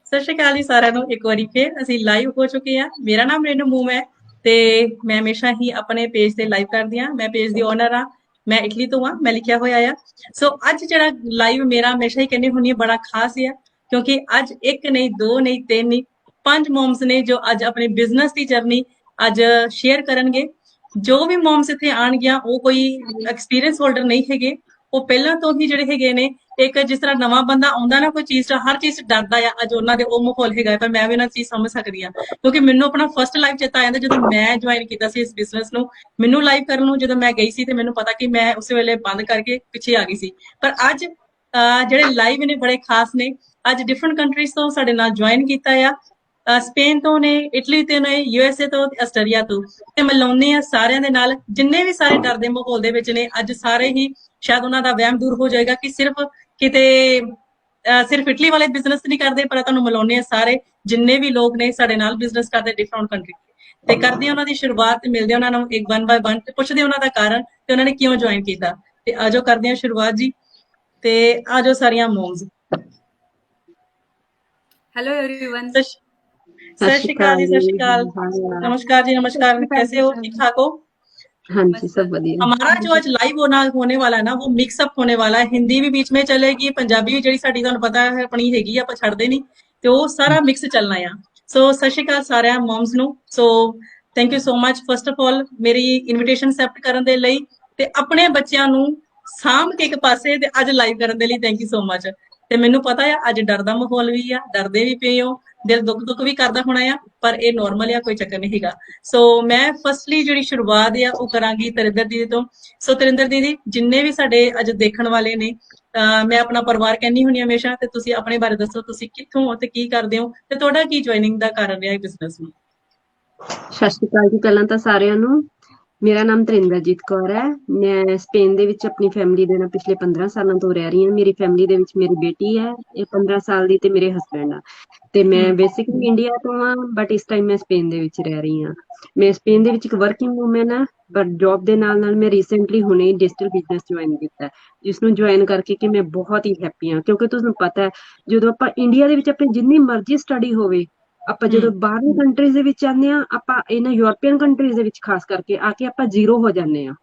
ਸਤਿ ਸ਼੍ਰੀ ਅਕਾਲ ਜੀ ਸਾਰਿਆਂ ਨੂੰ। ਇੱਕ ਵਾਰੀ ਫੇਰ ਅਸੀਂ ਲਾਈਵ ਹੋ ਚੁੱਕੇ ਹਾਂ। ਮੇਰਾ ਨਾਮ ਰੇਨੂ ਮੂਮ ਹੈ ਤੇ ਮੈਂ ਹਮੇਸ਼ਾ ਹੀ ਆਪਣੇ ਪੇਜ ਤੇ ਲਾਈਵ ਕਰਦੀ ਹਾਂ। ਮੈਂ ਪੇਜ ਦੀ ਓਨਰ ਹਾਂ। ਮੈਂ ਇਟਲੀ ਤੋਂ ਹਾਂ। ਮੈਂ ਲਿਖਿਆ ਹੋਇਆ ਆ। ਸੋ ਅੱਜ ਜਿਹੜਾ ਲਾਈਵ ਮੇਰਾ ਹਮੇਸ਼ਾ ਹੀ ਕਹਿੰਦੀ ਹੁੰਦੀ ਹੈ ਬੜਾ ਖਾਸ ਹੈ, ਕਿਉਂਕਿ ਅੱਜ ਇੱਕ ਨਹੀਂ, ਦੋ ਨਹੀਂ, ਤਿੰਨ ਨਹੀਂ, ਪੰਜ ਮੋਮਸ ਨੇ ਜੋ ਅੱਜ ਆਪਣੀ ਬਿਜ਼ਨਸ ਦੀ ਜਰਨੀ ਅੱਜ ਸ਼ੇਅਰ ਕਰਨਗੇ। ਜੋ ਵੀ ਮੋਮਸ ਇੱਥੇ ਆਣਗੀਆਂ ਉਹ ਕੋਈ ਐਕਸਪੀਰੀਅੰਸ ਹੋਲਡਰ ਨਹੀਂ ਹੈਗੇ। ਉਹ ਪਹਿਲਾਂ ਤੋਂ ਹੀ ਜਿਹੜੇ ਹੈਗੇ ਨੇ, ਇੱਕ ਜਿਸ ਤਰ੍ਹਾਂ ਨਵਾਂ ਬੰਦਾ ਆਉਂਦਾ ਨਾ ਕੋਈ ਚੀਜ਼ ਚ, ਹਰ ਚੀਜ਼ ਚ ਡਰਦਾ ਆ। ਅੱਜ ਉਹਨਾਂ ਦੇ ਉਹ ਮਾਹੌਲ ਹੈਗਾ, ਪਰ ਮੈਂ ਵੀ ਉਹਨਾਂ ਚੀਜ਼ ਸਮਝ ਸਕਦੀ ਹਾਂ, ਕਿਉਂਕਿ ਮੈਨੂੰ ਆਪਣਾ ਫਸਟ ਲਾਈਵ ਚੇਤਾ ਆ ਜਾਂਦਾ ਜਦੋਂ ਮੈਂ ਜੁਆਇਨ ਕੀਤਾ ਸੀ ਇਸ ਬਿਜ਼ਨਸ ਨੂੰ। ਮੈਨੂੰ ਲਾਈਵ ਕਰਨ ਨੂੰ ਜਦੋਂ ਮੈਂ ਗਈ ਸੀ ਤੇ ਮੈਨੂੰ ਪਤਾ ਕਿ ਮੈਂ ਉਸੇ ਵੇਲੇ ਬੰਦ ਕਰਕੇ ਪਿੱਛੇ ਆ ਗਈ ਸੀ। ਪਰ ਅੱਜ ਜਿਹੜੇ ਲਾਈਵ ਨੇ ਬੜੇ ਖਾਸ ਨੇ। ਅੱਜ ਡਿਫਰੈਂਟ ਕੰਟਰੀਜ਼ ਤੋਂ ਸਾਡੇ ਨਾਲ ਜੁਆਇਨ ਕੀਤਾ ਆ। ਸਪੇਨ ਤੋਂ ਨੇ, ਇਟਲੀ ਤੋਂ ਨੇ, USA ਤੋਂ, ਆਸਟ੍ਰੇਲੀਆ ਤੋਂ। ਤੇ ਮਿਲਾਉਂਦੇ ਆ ਸਾਰਿਆਂ ਦੇ ਨਾਲ, ਜਿੰਨੇ ਵੀ ਸਾਰੇ ਡਰ ਦੇ ਮਾਹੌਲ ਦੇ ਵਿੱਚ ਨੇ। ਅੱਜ ਸਾਰੇ ਹੀ ਸ਼ਾਇਦ ਉਹਨਾਂ ਦਾ ਵਹਿਮ ਦੂਰ ਹੋ ਜਾਏਗਾ ਕਿ ਸਿਰਫ ਕਿਤੇ ਸਿਰਫ ਇਟਲੀ ਵਾਲੇ ਬਿਜ਼ਨਸ ਨਹੀਂ ਕਰਦੇ, ਪਰ ਤੁਹਾਨੂੰ ਮਿਲਾਉਂਦੇ ਆ ਸਾਰੇ ਜਿੰਨੇ ਵੀ ਲੋਕ ਨੇ ਸਾਡੇ ਨਾਲ ਬਿਜ਼ਨਸ ਕਰਦੇ ਡਿਫਰੈਂਟ ਕੰਟਰੀ ਤੇ ਕਰਦੇ ਆ ਉਹਨਾਂ ਦੀ ਸ਼ੁਰੂਆਤ ਤੇ ਮਿਲਦੇ ਉਹਨਾਂ ਨੂੰ ਇੱਕ 1 ਬਾਏ 1 ਤੇ ਪੁੱਛਦੇ ਉਹਨਾਂ ਦਾ ਕਾਰਨ ਤੇ ਉਹਨਾਂ ਨੇ ਕਿਉਂ ਜੁਆਇਨ ਕੀਤਾ। ਤੇ ਆਜੋ ਕਰਦੇ ਆ ਸ਼ੁਰੂਆਤ ਜੀ। ਤੇ ਆਜੋ ਸਾਰੀਆਂ ਮੋਮਸ। Hello everyone. सत सत श्री श्री अकाल अकाल जी, जी। सत श्री अकाल। हाँ, नमस्कार जी, नमस्कार। कैसे हो? ठीक ठाक हो? हाँ जी, बस सब बढ़िया। हमारा जो आज लाइव होने वाला है ना, वो मिक्सअप होने वाला है। हिंदी भी बीच में चलेगी, पंजाबी भी ਜਿਹੜੀ ਸਾਡੀ ਤੁਹਾਨੂੰ ਪਤਾ ਹੈ ਆਪਣੀ ਹੈਗੀ ਆ, ਆਪਾਂ ਛੱਡਦੇ ਨਹੀਂ। ਤੇ ਉਹ ਸਾਰਾ ਮਿਕਸ ਚੱਲਣਾ ਆ। ਸੋ ਸਤਿ ਸ਼੍ਰੀ ਅਕਾਲ ਸਾਰਿਆਂ ਮੌਮਸ ਨੂੰ। ਸੋ thank you so much first of all ਮੇਰੀ ਇਨਵੀਟੇਸ਼ਨ ਐਕਸੈਪਟ ਕਰਨ ਦੇ ਲਈ, ਤੇ ਆਪਣੇ ਬੱਚਿਆਂ ਨੂੰ ਸਾਂਭ ਕੇ ਇੱਕ ਪਾਸੇ ਤੇ ਅੱਜ ਲਾਈਵ ਕਰਨ ਦੇ ਲਈ ਥੈਂਕ ਯੂ ਸੋ ਮਚ। ਤੇ ਮੈਨੂੰ ਪਤਾ ਆ ਅੱਜ ਡਰ ਦਾ ਮਾਹੌਲ ਵੀ ਆ, ਡਰਦੇ ਵੀ ਪਏ ਹੋ, ਦਿਲ ਦੁੱਖ ਵੀ ਕਰਦਾ ਹੋਣਾ ਆ, ਪਰ ਇਹ ਨੋਰਮਲ ਆ, ਕੋਈ ਚੱਕਰ ਨਹੀਂ ਹੈਗਾ। ਸੋ ਮੈਂ ਫਸਟਲੀ ਜਿਹੜੀ ਸ਼ੁਰੂਆਤ ਆ ਉਹ ਕਰਾਂਗੀ ਤਰਿੰਦਰ ਦੀਦੀ ਤੋਂ। ਸੋ ਤਰਿੰਦਰ ਦੀਦੀ, ਜਿੰਨੇ ਵੀ ਸਾਡੇ ਅੱਜ ਦੇਖਣ ਵਾਲੇ ਨੇ, ਮੈਂ ਆਪਣਾ ਪਰਿਵਾਰ ਕਹਿੰਦੀ ਹੁੰਦੀ ਹਮੇਸ਼ਾ, ਤੇ ਤੁਸੀਂ ਆਪਣੇ ਬਾਰੇ ਦੱਸੋ, ਤੁਸੀਂ ਕਿੱਥੋਂ ਹੋ ਤੇ ਕੀ ਕਰਦੇ ਹੋ, ਤੇ ਤੁਹਾਡਾ ਕੀ ਜੁਆਇਨਿੰਗ ਦਾ ਕਾਰਨ ਰਿਹਾ ਬਿਜ਼ਨਸ ਨੂੰ। ਸਤਿ ਸ਼੍ਰੀ ਅਕਾਲ ਜੀ ਪਹਿਲਾਂ ਤਾਂ ਸਾਰਿਆਂ ਨੂੰ। ਮੇਰਾ ਨਾਮ ਤਰਿੰਦਰਜੀਤ ਕੌਰ ਹੈ। ਮੈਂ ਸਪੇਨ ਦੇ ਵਿੱਚ ਆਪਣੀ ਫੈਮਿਲੀ ਦੇ ਨਾਲ ਪਿਛਲੇ 15 ਸਾਲਾਂ ਤੋਂ ਰਹਿ ਰਹੀ ਹਾਂ। ਮੇਰੀ ਫੈਮਿਲੀ ਦੇ ਵਿੱਚ ਮੇਰੀ ਬੇਟੀ ਹੈ, ਇਹ 15 ਸਾਲ ਦੀ, ਤੇ ਮੇਰੇ ਹਸਬੈਂਡ ਆ। ਤੇ ਮੈਂ ਬੇਸਿਕਲੀ ਇੰਡੀਆ ਤੋਂ ਹਾਂ, ਬਟ ਇਸ ਟਾਈਮ ਮੈਂ ਸਪੇਨ ਦੇ ਵਿੱਚ ਰਹਿ ਰਹੀ ਹਾਂ। ਮੈਂ ਸਪੇਨ ਦੇ ਵਿੱਚ ਇੱਕ ਵਰਕਿੰਗ ਵੂਮਨ ਆ, ਬਟ ਜੌਬ ਦੇ ਨਾਲ ਨਾਲ ਮੈਂ ਰੀਸੈਂਟਲੀ ਹੁਣੇ ਡਿਜੀਟਲ ਬਿਜ਼ਨਸ ਜੁਆਇਨ ਕੀਤਾ, ਜਿਸ ਨੂੰ ਜੁਆਇਨ ਕਰਕੇ ਕਿ ਮੈਂ ਬਹੁਤ ਹੀ ਹੈਪੀ ਹਾਂ। ਕਿਉਂਕਿ ਤੁਹਾਨੂੰ ਪਤਾ ਹੈ, ਜਦੋਂ ਆਪਾਂ ਇੰਡੀਆ ਦੇ ਵਿੱਚ ਆਪਣੀ ਜਿੰਨੀ ਮਰਜ਼ੀ ਸਟੱਡੀ ਹੋਵੇ, ਆਪਾਂ ਜਦੋਂ ਬਾਹਰਲੀ ਕੰਟਰੀਜ਼ ਦੇ ਵਿੱਚ ਜਾਂਦੇ ਹਾਂ, ਆਪਾਂ ਇਹਨਾਂ ਯੂਰਪੀਅਨ ਕੰਟਰੀਜ਼ ਦੇ ਵਿੱਚ ਖਾਸ ਕਰਕੇ ਆ ਕੇ ਆਪਾਂ ਜ਼ੀਰੋ ਹੋ ਜਾਂਦੇ ਹਾਂ।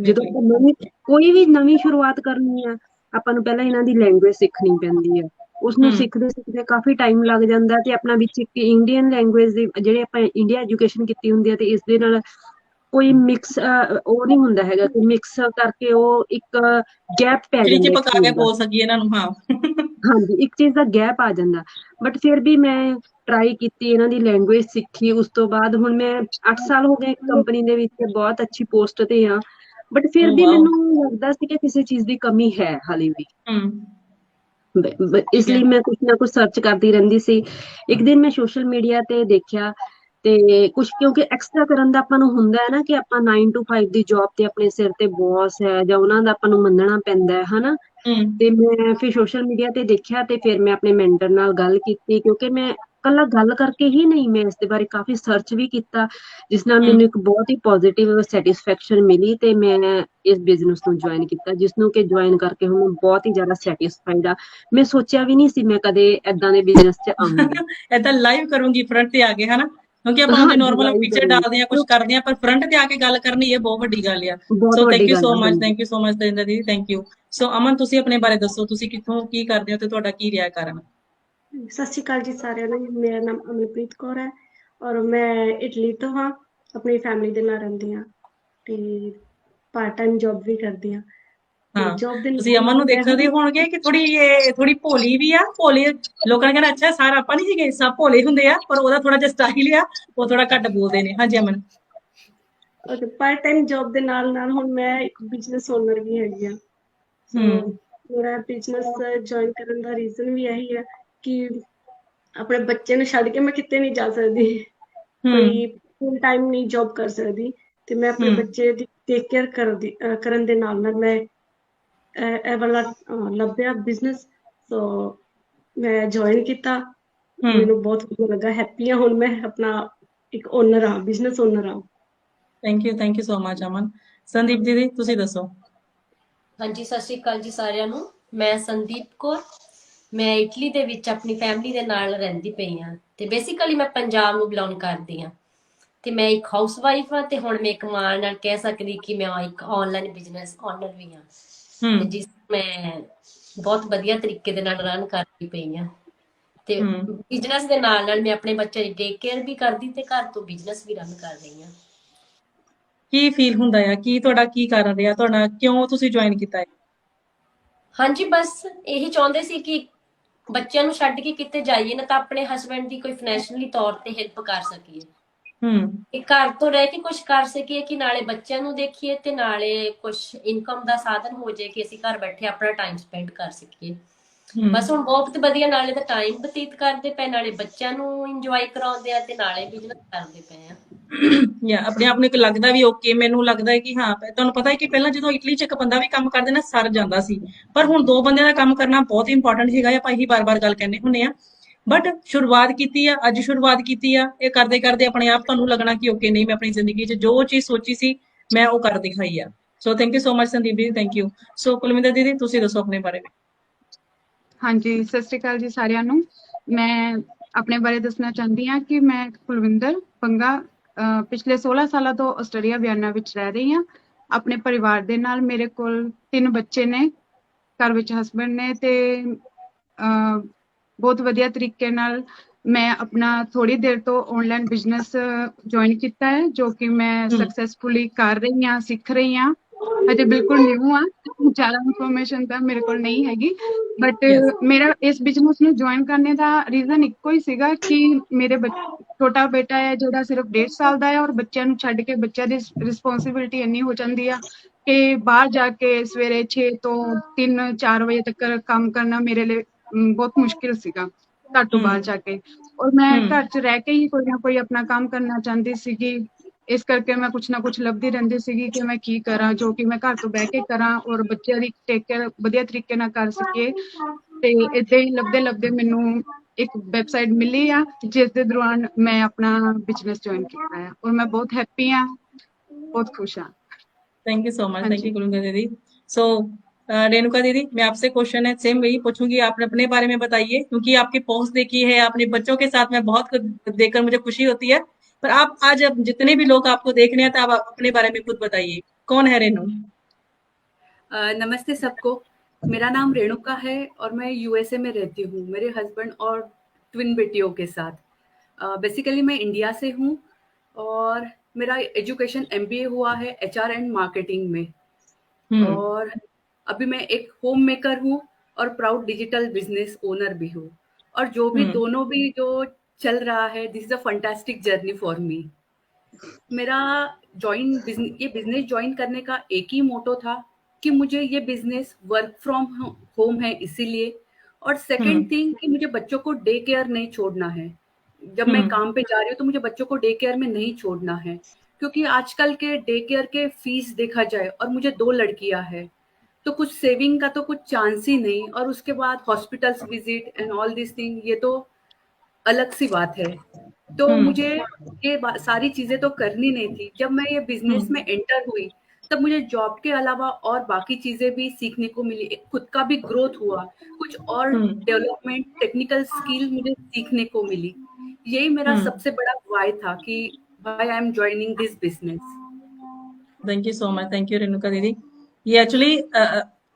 ਜਦੋਂ ਆਪਾਂ ਕੋਈ ਵੀ ਨਵੀਂ ਸ਼ੁਰੂਆਤ ਕਰਨੀ ਆ, ਆਪਾਂ ਨੂੰ ਪਹਿਲਾਂ ਇਹਨਾਂ ਦੀ ਲੈਂਗੁਏਜ ਸਿੱਖਣੀ ਪੈਂਦੀ ਹੈ। ਉਸਨੂੰ ਸਿੱਖਦੇ ਸਿੱਖਦੇ ਕਾਫੀ ਟਾਈਮ ਲੱਗ ਜਾਂਦਾ, ਤੇ ਆਪਣਾ ਵਿੱਚ ਇੱਕ ਇੰਡੀਅਨ ਲੈਂਗੁਏਜ ਦੀ, ਜਿਹੜੇ ਆਪਾਂ ਇੰਡੀਆ ਐਜੂਕੇਸ਼ਨ ਕੀਤੀ ਹੁੰਦੀ ਹੈ, ਤੇ ਇਸ ਦੇ ਨਾਲ ਕੋਈ ਮਿਕਸ ਉਹ ਨਹੀਂ ਹੁੰਦਾ ਹੈਗਾ ਕਿ ਮਿਕਸ ਕਰਕੇ ਉਹ ਇੱਕ ਗੈਪ ਪੈ ਜਿਹੜੀ ਚ ਜਾਂਦਾ ਇੱਕ ਪਕਾ ਕੇ ਚੀਜ਼ ਦਾ। ਬੋਲ ਸਕੀਏ ਇਹਨਾਂ ਨੂੰ। ਹਾਂ ਹਾਂਜੀ, ਇੱਕ ਚੀਜ਼ ਦਾ ਗੈਪ ਆ ਜਾਂਦਾ। ਬਟ ਫਿਰ ਵੀ ਮੈਂ ਟਰਾਈ ਕੀਤੀ, ਇਹਨਾਂ ਦੀ ਲੈਂਗੁਏਜ ਸਿੱਖੀ। ਉਸ ਤੋਂ ਬਾਅਦ ਹੁਣ ਮੈਂ 8 ਸਾਲ ਹੋ ਗਏ ਇੱਕ ਕੰਪਨੀ ਦੇ ਵਿੱਚ, ਬਹੁਤ ਅੱਛੀ ਪੋਸਟ ਤੇ ਹਾਂ। ਬਟ ਫਿਰ ਵੀ ਵਾਓ। ਮੈਨੂੰ ਲੱਗਦਾ ਸੀ ਕਿ ਕਿਸੇ ਚੀਜ਼ ਦੀ ਕਮੀ ਹੈ ਹਾਲੇ ਵੀ। ਹਮ। ਇਸ ਠੀਕ ਹੈ। ਲਈ ਮੈਂ ਕੁਛ ਨਾ ਕੁਛ ਸਰਚ ਕਰਦੀ ਰਹਿੰਦੀ ਸੀ। ਇੱਕ ਦਿਨ ਮੈਂ ਸੋਸ਼ਲ ਮੀਡੀਆ ਤੇ ਦੇਖਿਆ, ਤੇ ਕੁਛ ਕਿਉਂਕਿ ਐਕਸਟਰਾ ਕਰਨ ਦਾ ਆਪਾਂ ਨੂੰ ਹੁੰਦਾ ਹੈ ਨਾ, ਕਿ ਆਪਾਂ 9 to 5 ਦੀ ਜੌਬ ਤੇ ਆਪਣੇ ਸਿਰ ਤੇ ਬੌਸ ਹੈ ਜਾਂ ਉਹਨਾਂ ਦਾ ਆਪਾਂ ਨੂੰ ਮੰਨਣਾ ਪੈਂਦਾ ਹੈ ਹਨਾ। ਤੇ ਮੈਂ ਫਿਰ ਸੋਸ਼ਲ ਮੀਡੀਆ ਤੇ ਦੇਖਿਆ, ਤੇ ਫਿਰ ਮੈਂ ਆਪਣੇ ਮੈਂਟਰ ਨਾਲ ਗੱਲ ਕੀਤੀ, ਕਿਉਂਕਿ ਮੈਂ ਕੱਲਾ ਗੱਲ ਕਰਕੇ ਹੀ ਨਹੀਂ, ਮੈਂ ਇਸ ਦੇ ਬਾਰੇ ਕਾਫੀ ਸਰਚ ਵੀ ਕੀਤਾ, ਜਿਸ ਨਾਲ ਮੈਨੂੰ ਇੱਕ ਬਹੁਤ ਹੀ ਪੋਜ਼ਿਟਿਵ ਸੈਟਿਸਫੈਕਸ਼ਨ ਮਿਲੀ, ਤੇ ਮੈਂ ਇਸ ਬਿਜ਼ਨਸ ਨੂੰ ਜੁਆਇਨ ਕੀਤਾ, ਜਿਸ ਨੂੰ ਕਿ ਜੁਆਇਨ ਕਰਕੇ ਹੁਣ ਬਹੁਤ ਹੀ ਜ਼ਿਆਦਾ ਸੈਟਿਸਫਾਈਡ ਆ। ਮੈਂ ਸੋਚਿਆ ਵੀ ਨਹੀਂ ਸੀ ਮੈਂ ਕਦੇ ਏਦਾਂ ਦੇ ਬਿਜ਼ਨਸ 'ਚ ਆਊਂਗੀ। ਏਦਾਂ ਲਾਈਵ ਕਰੂੰਗੀ ਫਰੰਟ ਤੇ ਆ ਕੇ, ਹਨਾ, ਕਿਉਂਕਿ ਆਪਾਂ ਉਹਦੇ ਹਾਂਜੀ, ਨਾਰਮਲ ਲਾਈਵ ਪਿਕਚਰ ਕਰੂੰਗੀ, ਡਾਲਦੇ ਆ, ਕੁਝ ਕਰਦੇ ਆ, ਪਰ ਫਰੰਟ ਤੇ ਆ ਕੇ ਗੱਲ ਕਰਨੀ ਇਹ ਬਹੁਤ ਵੱਡੀ ਗੱਲ ਆ। ਬਹੁਤ ਸੋ ਥੈਂਕ ਵੱਡੀ ਯੂ ਗੱਲ ਸੋ ਆ। ਮਚ, ਹਾਂਜੀ, thank you so much Tejinder ਦੀਦੀ, ਥੈਂਕ ਯੂ। ਸੋ ਅਮਨ, ਤੁਸੀਂ ਆਪਣੇ ਬਾਰੇ ਦੱਸੋ, ਤੁਸੀਂ ਕਿੱਥੋਂ ਕੀ ਕਰਦੇ ਹੋ ਤੇ ਤੁਹਾਡਾ ਕੀ ਰਿਹਾ ਕਾਰਨ। ਸਤਿ ਸ਼੍ਰੀ ਅਕਾਲ ਜੀ ਸਾਰਿਆਂ ਨੂੰ। ਮੇਰਾ ਨਾਮ ਅਮਨਪ੍ਰੀਤ ਕੌਰ ਹੈ, ਔਰ ਮੈਂ ਇਟਲੀ ਤੋਂ ਹਾਂ। ਆਪਣੀ ਫੈਮਿਲੀ ਦੇ ਨਾਲ ਰਹਿੰਦੀ ਹਾਂ, ਤੇ ਪਾਰਟ ਟਾਈਮ ਜੌਬ ਵੀ ਕਰਦੀ ਹਾਂ। ਹਾਂ, ਜੌਬ ਦੇ ਤੁਸੀਂ ਨਾਲ ਅਮਨ ਨੂੰ ਮੈਂ ਦੇਖਦੇ ਹੋਣਗੇ ਕਿ ਥੋੜੀ ਭੋਲੀ ਵੀ ਆ। ਭੋਲੇ ਲੋਕਾਂ ਨੇ ਕਹਿਣਾ ਅੱਛਾ ਸਾਰਾ ਆਪਾਂ ਨਹੀਂ ਸੀਗੇ, ਸਭ ਭੋਲੇ ਹੁੰਦੇ ਆ, ਪਰ ਉਹਦਾ ਥੋੜਾ ਜਿਹਾ ਸਟਾਈਲ ਆ, ਉਹ ਥੋੜਾ ਘੱਟ ਬੋਲਦੇ ਨੇ। ਹਾਂਜੀ ਅਮਨ। ਪਾਰਟ ਟਾਈਮ ਜੌਬ ਦੇ ਨਾਲ ਨਾਲ ਹੁਣ ਮੈਂ ਇੱਕ ਬਿਜ਼ਨਸ ਓਨਰ ਵੀ ਹੈਗੀ ਹਾਂ। ਸੋ ਮੇਰਾ ਬਿਜ਼ਨਸ ਜੁਆਇਨ ਕਰਨ ਦਾ ਰੀਜ਼ਨ ਵੀ ਇਹੀ ਹੈ ਕਿ ਆਪਣੇ ਬੱਚੇ ਨੂੰ ਛੱਡ ਕੇ ਮੈਂ ਕਿਤੇ ਨਹੀਂ ਜਾ ਸਕਦੀ, ਕੋਈ ਫੁੱਲ ਟਾਈਮ ਨਹੀਂ ਜੌਬ ਕਰ ਸਕਦੀ, ਤੇ ਮੈਂ ਆਪਣੇ ਬੱਚੇ ਦੀ ਟੇਕ ਕੇਅਰ ਕਰਨ ਦੇ ਨਾਲ ਨਾਲ ਮੈਂ ਇਹ ਵਾਲਾ ਲੱਭਿਆ ਬਿਜ਼ਨਸ। ਸੋ ਮੈਂ ਜੁਆਇਨ ਕੀਤਾ, ਮੈਨੂੰ ਬਹੁਤ ਵਧੀਆ ਲੱਗਾ, ਹੈਪੀ ਹਾਂ। ਹੁਣ ਮੈਂ ਆਪਣਾ ਇੱਕ ਓਨਰ ਹਾਂ, ਬਿਜ਼ਨਸ ਓਨਰ ਹਾਂ। ਥੈਂਕ ਯੂ ਸੋ ਮਚ ਅਮਨ। ਸੰਦੀਪ ਦੀਦੀ, ਤੁਸੀਂ ਦੱਸੋ। ਹਾਂਜੀ, ਸਤਿ ਸ਼੍ਰੀ ਅਕਾਲ ਜੀ ਸਾਰਿਆਂ ਨੂੰ। ਮੈਂ ਸੰਦੀਪ ਕੌਰ, ਮੈਂ ਇਟਲੀ ਦੇ ਵਿੱਚ ਆਪਣੀ ਫੈਮਿਲੀ ਦੇ ਨਾਲ ਰਹਿੰਦੀ ਪਈ ਹਾਂ ਤੇ ਬੇਸਿਕਲੀ ਮੈਂ ਪੰਜਾਬ ਨੂੰ ਬਿਲੋਂਗ ਕਰਦੀ ਹਾਂ ਤੇ ਮੈਂ ਇੱਕ ਹਾਊਸ ਵਾਈਫ ਹਾਂ ਤੇ ਹੁਣ ਮੈਂ ਇੱਕ ਮਾਂ ਨਾਲ ਕਹਿ ਸਕਦੀ ਕਿ ਮੈਂ ਇੱਕ ਆਨਲਾਈਨ ਬਿਜ਼ਨਸ ਓਨਰ ਵੀ ਹਾਂ ਤੇ ਹੂੰ ਜਿਸ ਮੈਂ ਬਹੁਤ ਵਧੀਆ ਤਰੀਕੇ ਦੇ ਨਾਲ ਰਨ ਕਰਦੀ ਪਈ ਹਾਂ ਤੇ ਹੂੰ ਬਿਜ਼ਨਸ ਦੇ ਨਾਲ ਨਾਲ ਮੈਂ ਆਪਣੇ ਬੱਚੇ ਦੀ ਟੇਕ ਕੇਅਰ ਵੀ ਕਰਦੀ ਤੇ ਘਰ ਤੋਂ ਬਿਜ਼ਨਸ ਵੀ ਰਨ ਕਰ ਰਹੀ ਹਾਂ। ਕੀ ਫੀਲ ਹੁੰਦਾ ਆ ਕੀ ਤੁਹਾਡਾ ਕੀ ਕਾਰਨ ਰਿਹਾ ਤੁਹਾਡਾ ਕਿਉਂ ਤੁਸੀਂ ਜੁਆਇਨ ਕੀਤਾ ਹੈ? ਹਾਂਜੀ ਬਸ ਇਹੀ ਚਾਹੁੰਦੇ ਸੀ ਕਿ ਬੱਚਿਆਂ ਨੂੰ ਛੱਡ ਕੇ ਕਿਤੇ ਜਾਈਏ ਨਾ ਤਾਂ ਆਪਣੇ ਹਸਬੈਂਡ ਦੀ ਕੋਈ ਫਾਈਨੈਂਸ਼ੀਅਲੀ ਤੌਰ ਤੇ ਹੈਲਪ ਕਰ ਸਕੀਏ ਹੂੰ ਕਿ ਘਰ ਤੋਂ ਰਹਿ ਕੇ ਕੁਝ ਕਰ ਸਕੀਏ ਕਿ ਨਾਲੇ ਬੱਚਿਆਂ ਨੂੰ ਦੇਖੀਏ ਤੇ ਨਾਲੇ ਕੁਝ ਇਨਕਮ ਦਾ ਸਾਧਨ ਹੋ ਜਾਏ ਕਿ ਅਸੀਂ ਘਰ ਬੈਠੇ ਆਪਣਾ ਟਾਈਮ ਸਪੈਂਡ ਕਰ ਸਕੀਏ। ਹੂੰ ਬਸ ਹੁਣ ਬਹੁਤ ਵਧੀਆ ਨਾਲੇ ਤਾਂ ਟਾਈਮ ਬਤੀਤ ਕਰਦੇ ਪਏ ਨਾਲੇ ਬੱਚਿਆਂ ਨੂੰ ਇੰਜੋਏ ਕਰਾਉਂਦੇ ਆ ਤੇ ਨਾਲੇ ਬਿਜ਼ਨਸ ਕਰਦੇ ਪਏ ਆ। ਜਾਂ ਆਪਣੇ ਆਪ ਨੂੰ ਇੱਕ ਲੱਗਦਾ ਵੀ ਓਕੇ ਮੈਨੂੰ ਲੱਗਦਾ ਹੈ ਕਿ ਹਾਂ ਤੁਹਾਨੂੰ ਪਤਾ ਹੈ ਕਿ ਪਹਿਲਾਂ ਜਦੋਂ ਇਟਲੀ 'ਚ ਇੱਕ ਬੰਦਾ ਵੀ ਕੰਮ ਕਰਦੇ ਨਾ ਸਰ ਜਾਂਦਾ ਸੀ ਪਰ ਹੁਣ ਦੋ ਬੰਦਿਆਂ ਦਾ ਕੰਮ ਕਰਨਾ ਬਹੁਤ ਇੰਪੋਰਟੈਂਟ ਹੈਗਾ ਆ ਆਪਾਂ ਇਹੀ ਬਾਰ-ਬਾਰ ਗੱਲ ਕਹਿੰਦੇ ਹੁੰਦੇ ਆ ਬਟ ਸ਼ੁਰੂਆਤ ਕੀਤੀ ਆ ਅੱਜ ਸ਼ੁਰੂਆਤ ਕੀਤੀ ਆ ਇਹ ਕਰਦੇ ਕਰਦੇ ਆਪਣੇ ਆਪ ਤੁਹਾਨੂੰ ਲੱਗਣਾ ਕਿ ਓਕੇ ਨਹੀਂ ਮੈਂ ਆਪਣੀ ਜ਼ਿੰਦਗੀ 'ਚ ਜੋ ਚੀਜ਼ ਸੋਚੀ ਸੀ ਮੈਂ ਉਹ ਕਰ ਦਿਖਾਈ ਆ। ਸੋ thank you so much Sandeep ji thank you. ਸੋ ਕੁਲਵਿੰਦਰ ਦੀਦੀ ਤੁਸੀਂ ਦੱਸੋ ਆਪਣੇ ਬਾਰੇ ਵਿੱਚ। ਹਾਂਜੀ ਸਤਿ ਸ਼੍ਰੀ ਅਕਾਲ ਜੀ ਸਾਰਿਆਂ ਨੂੰ। ਮੈਂ ਆਪਣੇ ਬਾਰੇ ਦੱਸਣਾ ਚਾਹੁੰਦੀ ਹਾਂ ਕਿ ਮੈਂ ਕੁਲਵਿੰਦਰ ਬੰਗਾ ਪਿਛਲੇ 16 ਸਾਲਾਂ ਤੋਂ ਆਸਟ੍ਰੇਲੀਆ ਵਿਆਨਾ ਵਿੱਚ ਰਹਿ ਰਹੀ ਹਾਂ ਆਪਣੇ ਪਰਿਵਾਰ ਦੇ ਨਾਲ। ਮੇਰੇ ਕੋਲ 3 ਬੱਚੇ ਨੇ, ਘਰ ਵਿੱਚ ਹਸਬੈਂਡ ਨੇ ਤੇ ਬਹੁਤ ਵਧੀਆ ਤਰੀਕੇ ਨਾਲ ਮੈਂ ਆਪਣਾ ਥੋੜੀ ਦੇਰ ਤੋਂ ਆਨਲਾਈਨ ਬਿਜ਼ਨਸ ਜੁਆਇਨ ਕੀਤਾ ਹੈ ਜੋ ਕਿ ਮੈਂ ਸਕਸੈਸਫੁਲੀ ਕਰ ਰਹੀ ਹਾਂ, ਸਿੱਖ ਰਹੀ ਹਾਂ। ਹਜੇ ਬਿਲਕੁਲ ਨਿਊ ਆ, ਜ਼ਿਆਦਾ ਇਨਫੋਰਮੇਸ਼ਨ ਤਾਂ ਮੇਰੇ ਕੋਲ ਨਹੀਂ ਹੈਗੀ ਬਟ ਮੇਰਾ ਇਸ ਬਿਜ਼ਨਸ ਨੂੰ ਜੁਆਇਨ ਕਰਨੇ ਦਾ ਰੀਜ਼ਨ ਇੱਕੋ ਹੀ ਸੀਗਾ ਕਿ ਮੇਰੇ ਛੋਟਾ ਬੇਟਾ ਹੈ ਜਿਹੜਾ ਸਿਰਫ 1.5 ਸਾਲ ਦਾ ਹੈ ਔਰ ਬੱਚਿਆਂ ਨੂੰ ਛੱਡ ਕੇ ਬੱਚਿਆਂ ਦੀ ਰਿਸਪੌਂਸਿਬਿਲਟੀ ਇੰਨੀ ਹੋ ਜਾਂਦੀ ਆ ਕਿ ਬਾਹਰ ਜਾ ਕੇ ਸਵੇਰੇ 6 ਤੋਂ 3-4 ਵਜੇ ਤੱਕ ਕੰਮ ਕਰਨਾ ਮੇਰੇ ਲਈ ਬਹੁਤ ਮੁਸ਼ਕਿਲ ਸੀਗਾ ਘਰ ਤੋਂ ਬਾਹਰ ਜਾ ਕੇ। ਔਰ ਮੈਂ ਘਰ 'ਚ ਰਹਿ ਕੇ ਹੀ ਕੋਈ ਨਾ ਕੋਈ ਆਪਣਾ ਕੰਮ ਕਰਨਾ ਚਾਹੁੰਦੀ ਸੀਗੀ, ਇਸ ਕਰਕੇ ਮੈਂ ਕੁਛ ਨਾ ਕੁਛ ਲੱਭਦੀ ਰਹਿੰਦੀ ਸੀਗੀ ਕਿ ਮੈਂ ਕੀ ਕਰਾਂ ਜੋ ਕਿ ਮੈਂ ਘਰ ਤੋਂ ਬਹਿ ਕੇ ਕਰਾਂ ਔਰ ਬੱਚਿਆਂ ਦੀ ਟੇਕ ਕੇਅਰ ਵਧੀਆ ਤਰੀਕੇ ਨਾਲ ਕਰ ਸਕੀਏ। ਤੇ ਏਦਾਂ ਹੀ ਲੱਭਦੇ ਲੱਭਦੇ ਮੈਨੂੰ ਇੱਕ ਵੈਬਸਾਈਟ ਮਿਲੀ ਆ ਜਿਸ ਦੇ ਦੌਰਾਨ ਮੈਂ ਆਪਣਾ ਬਿਜ਼ਨਸ ਜੁਆਇਨ ਕੀਤਾ ਆ ਔਰ ਮੈਂ ਬਹੁਤ ਹੈਪੀ ਆ, ਬਹੁਤ खुश हाँ। Thank you so much. हाँ थैंक जी। यू कुलविंदर दीदी। सो रेणुका दीदी मैं आपसे क्वेश्चन है सेम वही पूछूंगी आप अपने बारे में बताइए क्योंकि आपकी पोस्ट देखी है अपने बच्चों के साथ में बहुत कुछ देखकर मुझे खुशी होती है पर आप आज अब जितने भी लोग आपको देख रहे हैं तो आप अपने बारे में खुद बताइए कौन है रेणु? नमस्ते सबको। मेरा नाम रेणुका है और मैं यूएसए में रहती हूँ मेरे हस्बैंड और ट्विन बेटियों के साथ। बेसिकली मैं इंडिया से हूँ और मेरा एजुकेशन एमबीए हुआ है एचआर एंड मार्केटिंग में हम्म और अभी मैं एक होम मेकर हूँ और प्राउड डिजिटल बिजनेस ओनर भी हूँ और जो भी हम्म दोनों भी जो चल रहा है this is a fantastic journey for me. मेरा ये बिजनेस ज्वाइन करने का एक ही मोटो था कि मुझे ये बिजनेस वर्क फ्रॉम होम है इसीलिए, और सेकंड हम्म थिंग कि मुझे बच्चों को डे केयर नहीं छोड़ना है। जब मैं हम्म काम पे जा रही हूँ तो मुझे बच्चों को डे केयर में नहीं छोड़ना है क्योंकि आजकल के डे केयर के फीस देखा जाए और मुझे 2 लड़कियां हैं तो कुछ सेविंग का तो कुछ चांस ही नहीं, और उसके बाद hospitals visit and all this thing ये तो अलग सी बात है। तो मुझे हम्म ये सारी चीजें तो करनी नहीं थी। जब मैं ये बिजनेस में हम्म एंटर हुई तब मुझे जॉब के अलावा और बाकी चीजें भी सीखने को मिली, एक खुद का भी ग्रोथ हुआ, कुछ और हम्म डेवलपमेंट टेक्निकल स्किल मुझे सीखने को मिली। यही मेरा हम्म सबसे बड़ा वाई था कि why I am joining this business. Thank you so much. Thank you Renuka दीदी। ये एक्चुअली